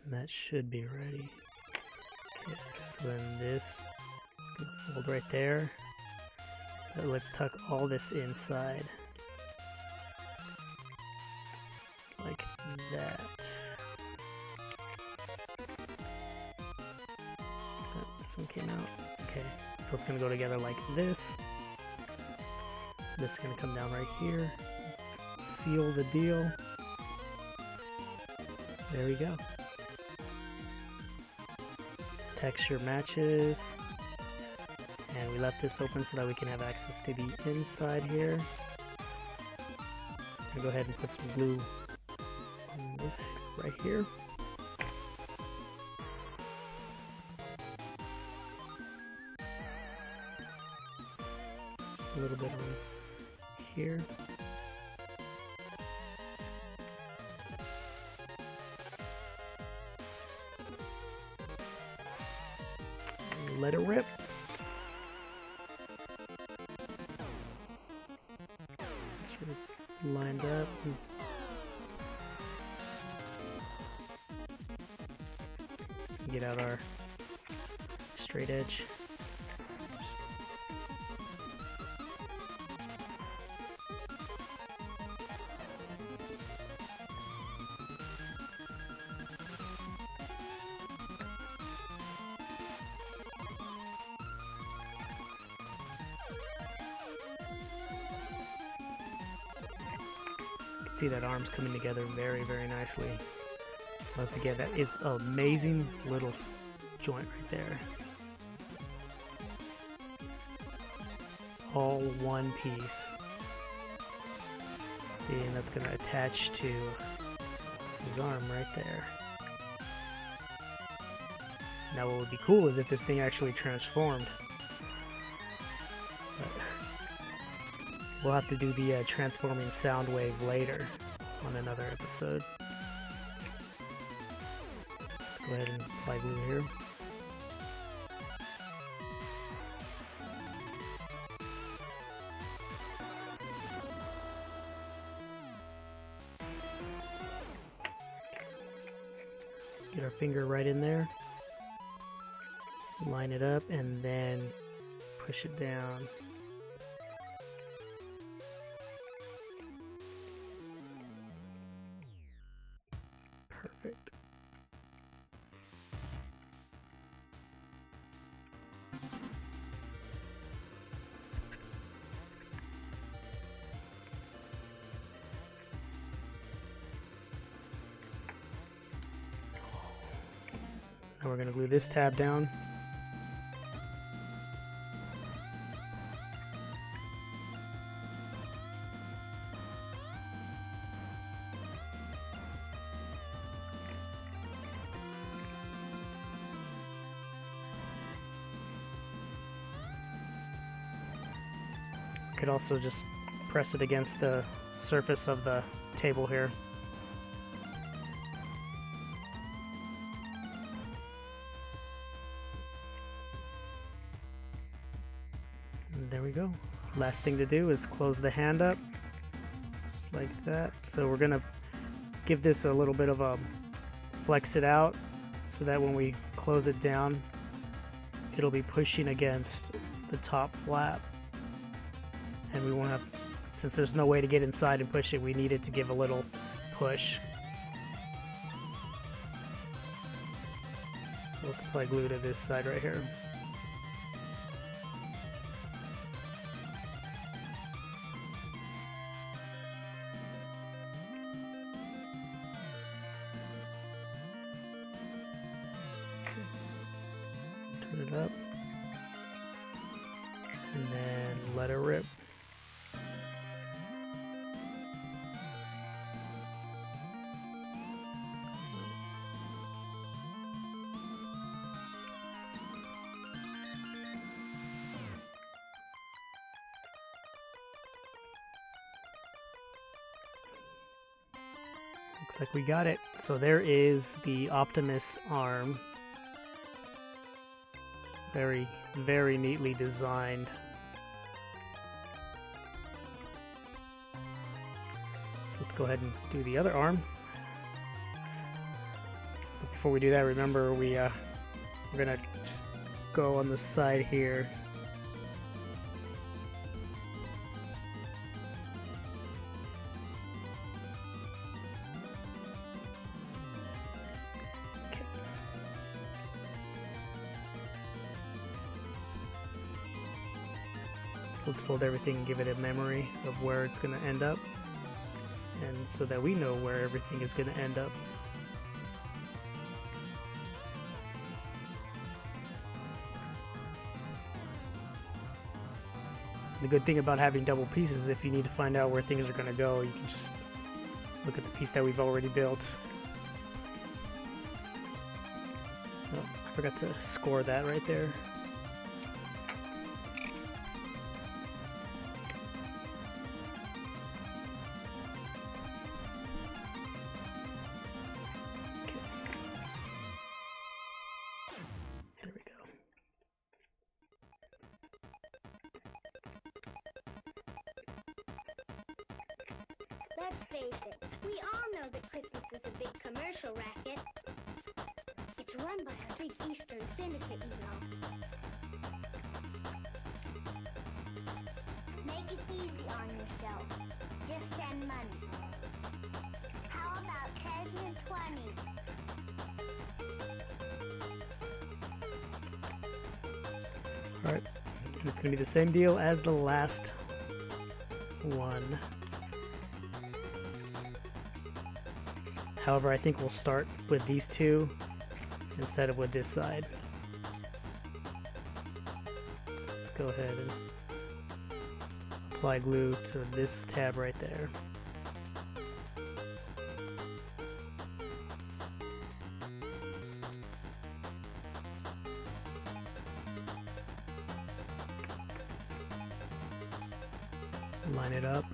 And that should be ready. Okay, so then this is going to fold right there. But let's tuck all this inside. Like that. This one came out. Okay, so it's gonna go together like this. This is gonna come down right here. Seal the deal. There we go. Texture matches. And we left this open so that we can have access to the inside here. So I'm gonna go ahead and put some glue on this right here. Just a little bit on here. And let it rip. Make sure it's lined up. Get out our straight edge. See that arm's coming together very, very nicely. Once again, that is an amazing little joint right there. All one piece. See, and that's going to attach to his arm right there. Now what would be cool is if this thing actually transformed. But we'll have to do the transforming sound wave later on another episode. Let's go ahead and apply glue here. Get our finger right in there. Line it up and then push it down. Perfect. Now we're going to glue this tab down. Could also just press it against the surface of the table here. And there we go. Last thing to do is close the hand up, just like that. So we're gonna give this a little bit of a flex it out so that when we close it down, it'll be pushing against the top flap. And we won't have, since there's no way to get inside and push it, we need it to give a little push. Let's apply glue to this side right here. Turn it up. And then let it rip. Looks like we got it. So there is the Optimus arm. Very, very neatly designed. So let's go ahead and do the other arm. But before we do that, remember we're gonna just go on the side here. let's fold everything and give it a memory of where it's going to end up, and so that we know where everything is going to end up. The good thing about having double pieces is if you need to find out where things are going to go, you can just look at the piece that we've already built. Oh, I forgot to score that right there. Let's face it, we all know that Christmas is a big commercial racket. It's run by a big Eastern syndicate, you know. Make it easy on yourself. Just send money. How about 10 and 20? Alright, and it's going to be the same deal as the last one. However, I think we'll start with these two instead of with this side. So let's go ahead and apply glue to this tab right there. Line it up.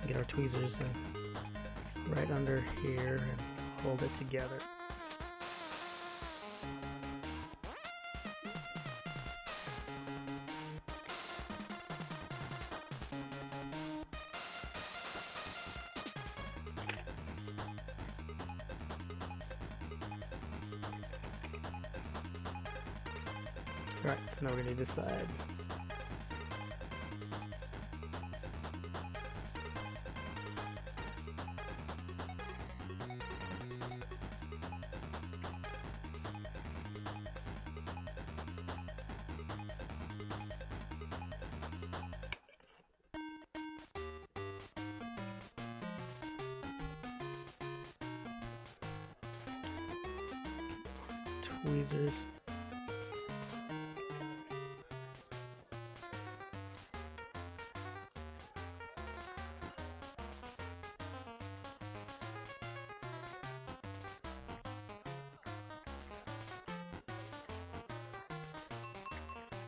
Get our tweezers in right under here and hold it together. Alright, so now we're going to do this side. Tweezers.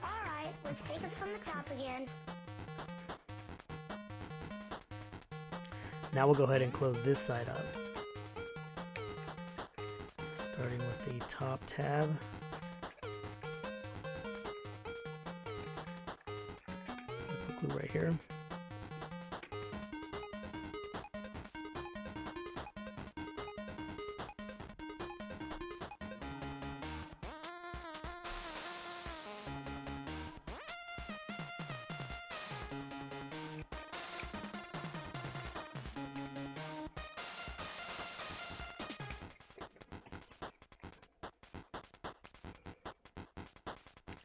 Alright, let's take it from the top again. Now we'll go ahead and close this side up. Starting with the top tab. Put glue right here.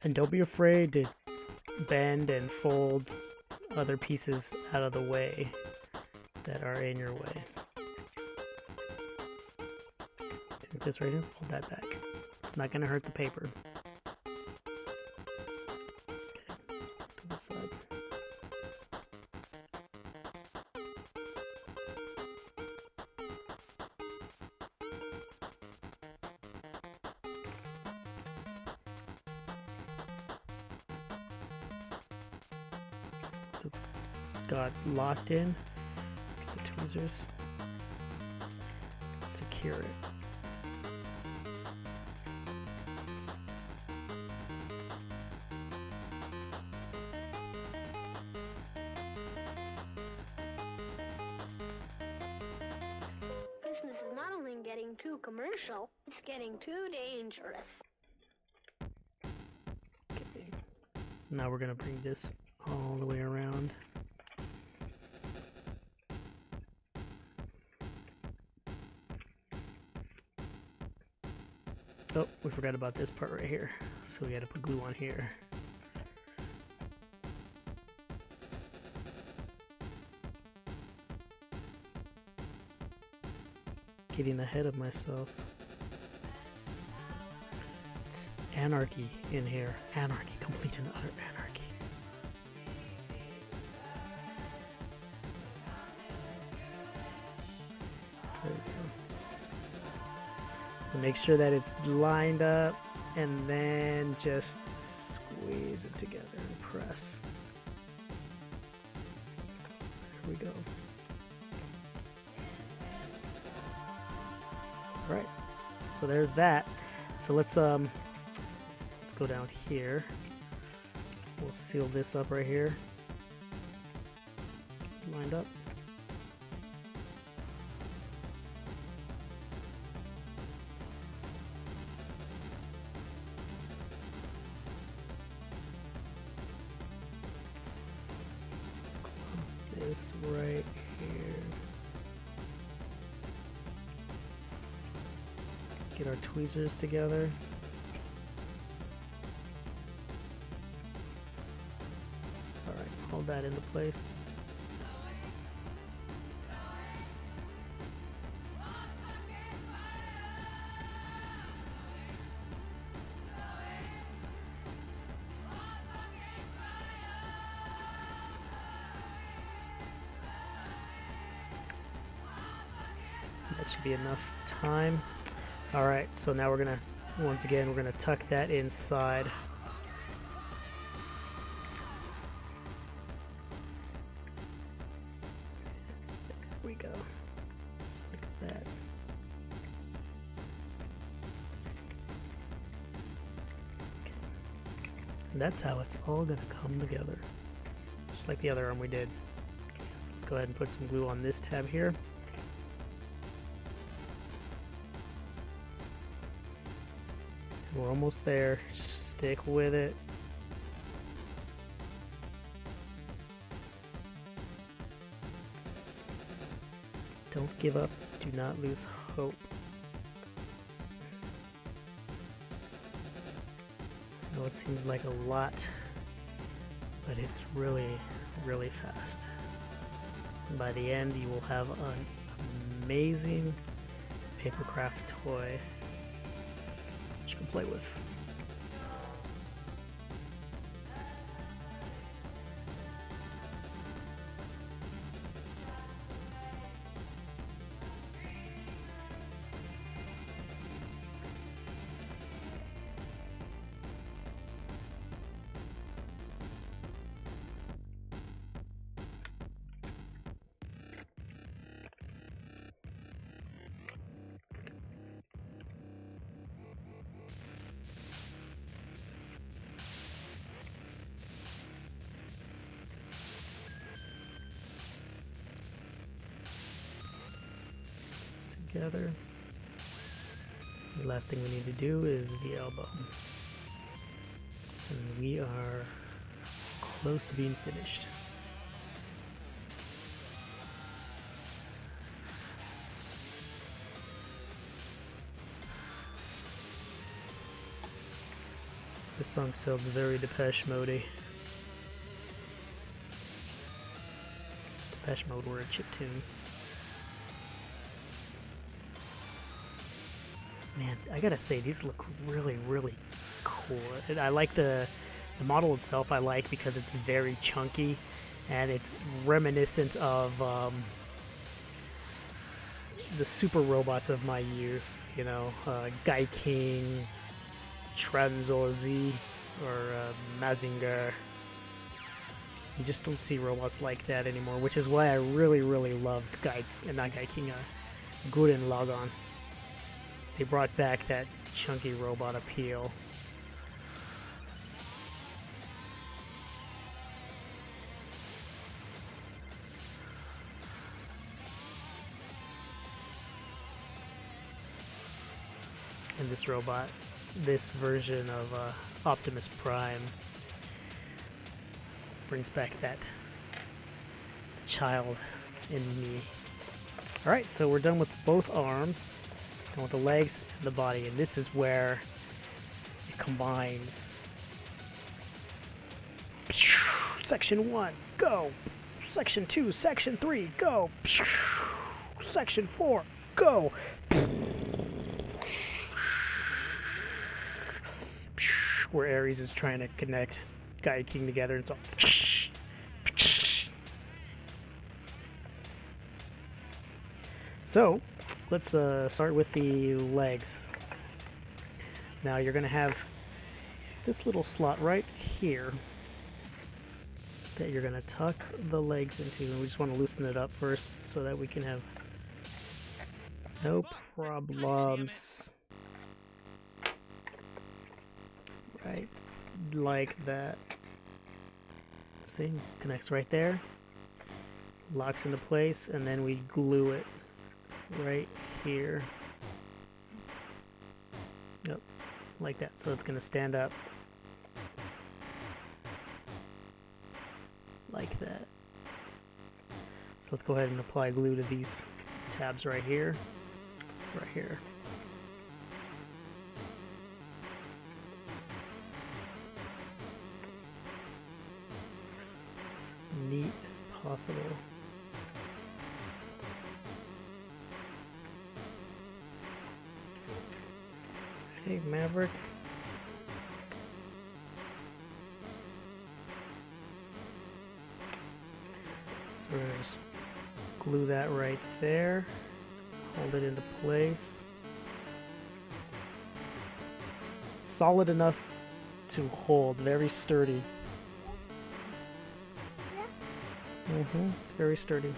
And don't be afraid to bend and fold other pieces out of the way that are in your way. Take this right here, hold that back. It's not going to hurt the paper. Okay, to this side. So it's got locked in. Get the tweezers. Secure it. Christmas is not only getting too commercial, it's getting too dangerous. Okay. So now we're going to bring this all the way around. Oh, we forgot about this part right here. So we got to put glue on here. Getting ahead of myself. It's anarchy in here. Anarchy. Complete and utter anarchy. There we go. So make sure that it's lined up and then just squeeze it together and press. There we go. Alright, so there's that. So let's go down here. We'll seal this up right here. Lined up. Close this right here. Get our tweezers together. Alright, hold that into place. That should be enough time. Alright, so now we're gonna, once again, we're gonna tuck that inside. There we go. Just like that. Okay. And that's how it's all gonna come together. Just like the other arm we did. Okay, so let's go ahead and put some glue on this tab here. We're almost there. Just stick with it. Don't give up. Do not lose hope. I know it seems like a lot, but it's really, really fast. And by the end, you will have an amazing Papercraft toy you can play with. Together. The last thing we need to do is the elbow. And we are close to being finished. This song sounds very Depeche Mode-y. Depeche Mode were a chiptune. Man, I gotta say, these look really, really cool. I like the model itself, I like because it's very chunky and it's reminiscent of the super robots of my youth, you know, Guy King, Tranzor Z, or Mazinger. You just don't see robots like that anymore, which is why I really, really loved Gurren Lagann. They brought back that chunky robot appeal. And this robot, this version of Optimus Prime, brings back that child in me. Alright, so we're done with both arms. And with the legs and the body, and this is where it combines. Section 1, go. Section 2, Section 3, go. Section 4, go! Where Ares is trying to connect Gaia King together, and it's all. So, let's start with the legs. Now you're going to have this little slot right here that you're going to tuck the legs into. And we just want to loosen it up first so that we can have no problems. Right, like that. See, connects right there, locks into place, and then we glue it right here. Yep, like that. So it's going to stand up like that. So let's go ahead and apply glue to these tabs right here, right here. As neat as possible. Hey, Maverick. So we're gonna just glue that right there, hold it into place. Solid enough to hold, very sturdy. It's very sturdy.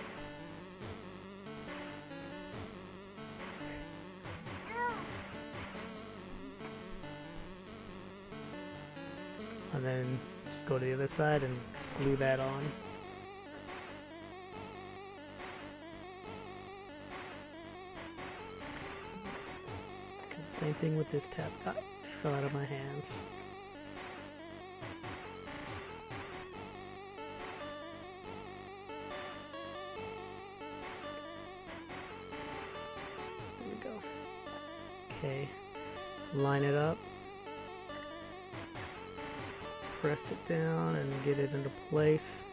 And then just go to the other side and glue that on. Same thing with this tab. Ah, fell out of my hands. There we go. Okay, line it up. Just press it down and get it into place.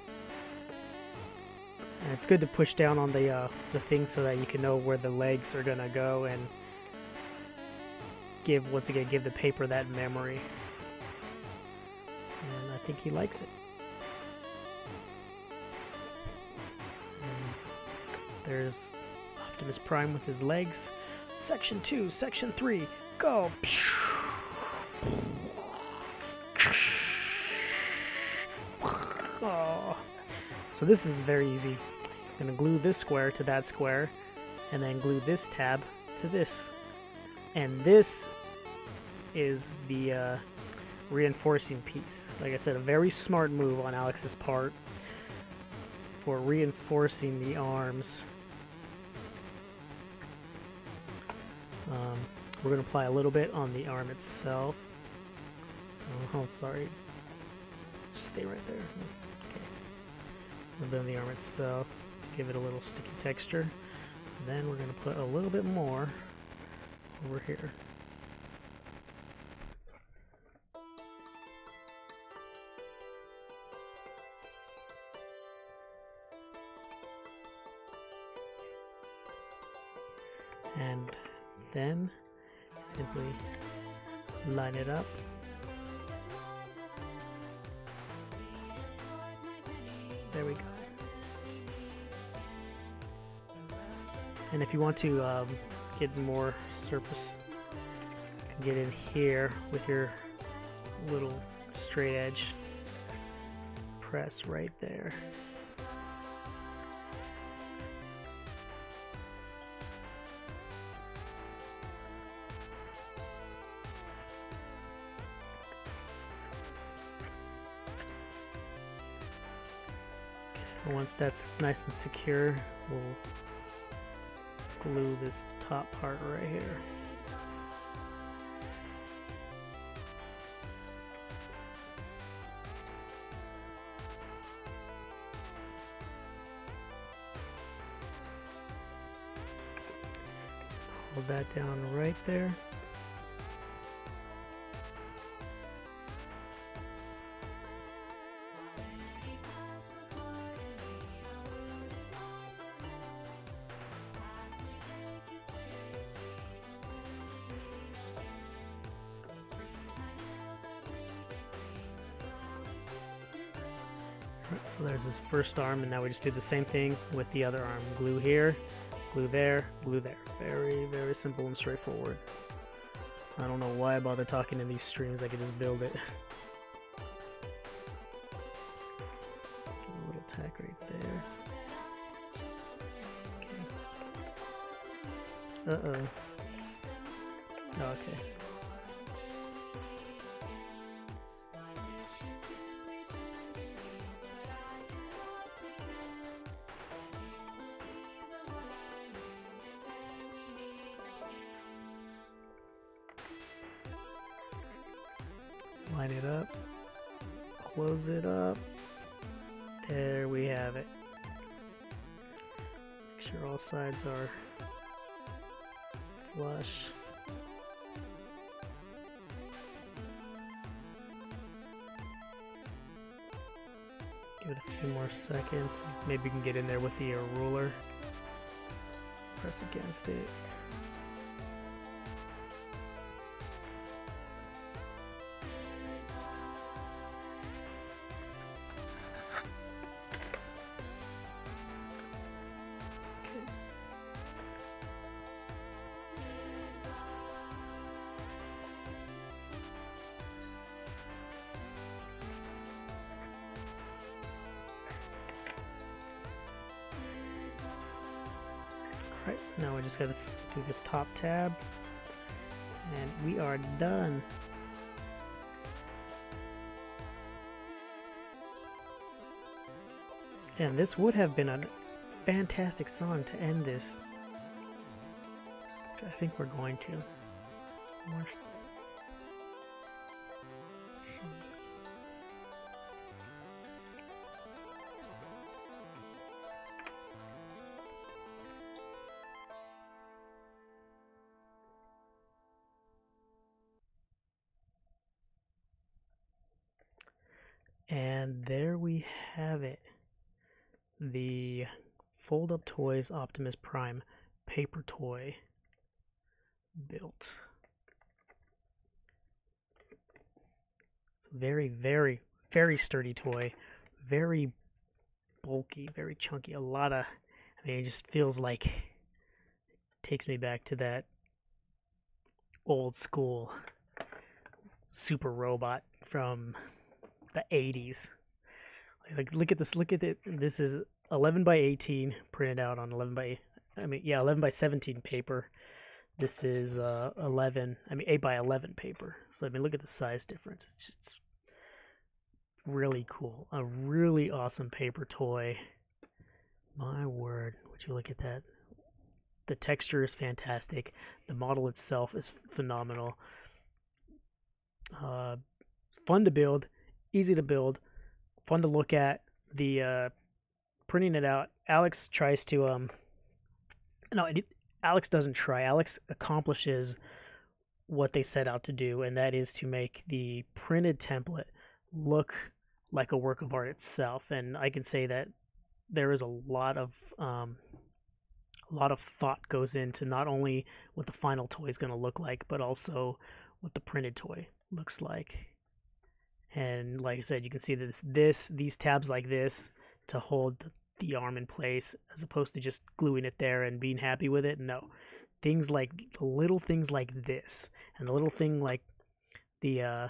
And it's good to push down on the thing so that you can know where the legs are gonna go and once again give the paper that memory. And I think he likes it. And there's Optimus Prime with his legs. Section 2, Section 3, go! Oh. So this is very easy. I'm gonna glue this square to that square, and then glue this tab to this. And this is the reinforcing piece. Like I said, a very smart move on Alex's part for reinforcing the arms. We're going to apply a little bit on the arm itself. So, oh, sorry. Just stay right there. Okay. A little bit on the arm itself to give it a little sticky texture. And then we're going to put a little bit more over here. And then simply line it up. There we go. And if you want to get more surface, you can get in here with your little straight edge. Press right there. Once that's nice and secure, we'll glue this top part right here. Hold that down right there. So there's his first arm, and now we just do the same thing with the other arm. Glue here, glue there, glue there. Very, very simple and straightforward. I don't know why I bother talking in these streams. I could just build it. A little tack right there. Okay. Uh-oh. Oh, okay. Line it up, close it up, there we have it. Make sure all sides are flush. Give it a few more seconds, maybe you can get in there with the ruler, press against it. Alright, now we just gotta do this top tab, and we are done. And this would have been a fantastic song to end this. I think we're going to. And there we have it. The FoldUpToys Optimus Prime paper toy built. Very, very, very sturdy toy. Very bulky, very chunky. A lot of, I mean, it just feels like, takes me back to that old school super robot from the 80s. Like, look at this, look at it. This is 11 by 18 printed out on 11 by 17 paper. This is 8 by 11 paper. So I mean, look at the size difference. It's just really cool. A really awesome paper toy. My word, would you look at that? The texture is fantastic. The model itself is phenomenal. Fun to build, easy to build, fun to look at. The printing it out, Alex tries to Alex doesn't try. Alex accomplishes what they set out to do, and that is to make the printed template look like a work of art itself. And I can say that there is a lot of thought goes into not only what the final toy is going to look like, but also what the printed toy looks like. And like I said, you can see that these tabs like this to hold the arm in place, as opposed to just gluing it there and being happy with it. No, things like the little things like this, and the little thing like the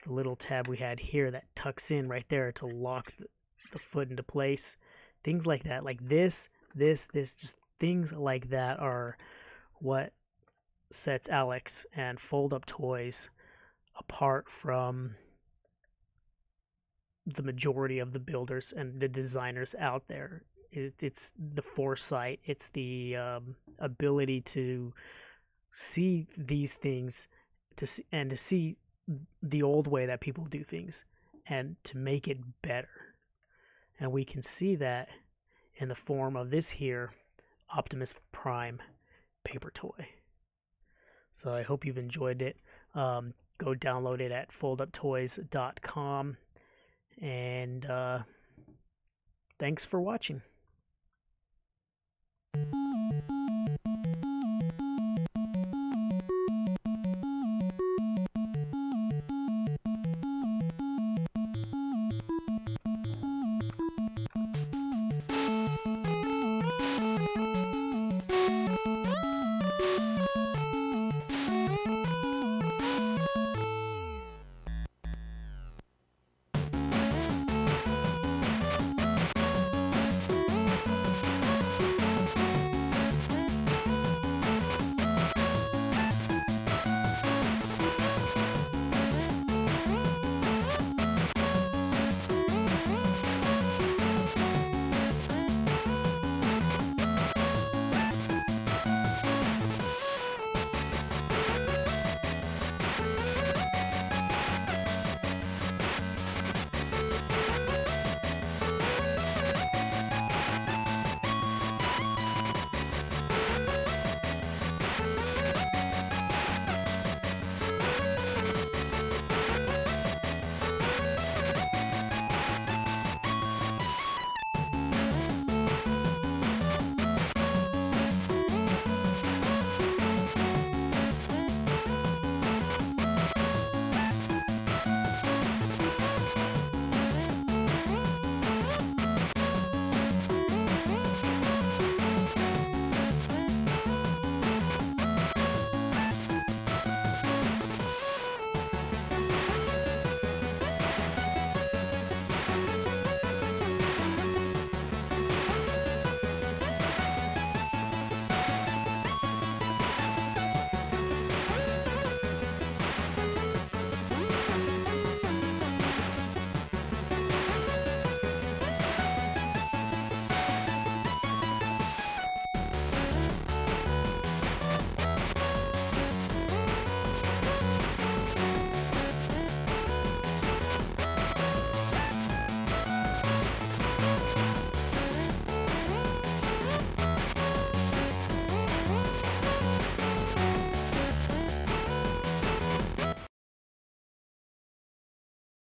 little tab we had here that tucks in right there to lock the foot into place. Things like that, like this, just things like that are what sets Alex and FoldUpToys apart from the majority of the builders and the designers out there. It's the foresight, it's the ability to see these things, to see the old way that people do things, and to make it better. And we can see that in the form of this here Optimus Prime paper toy. So I hope you've enjoyed it. Go download it at FoldUpToys.com. And thanks for watching.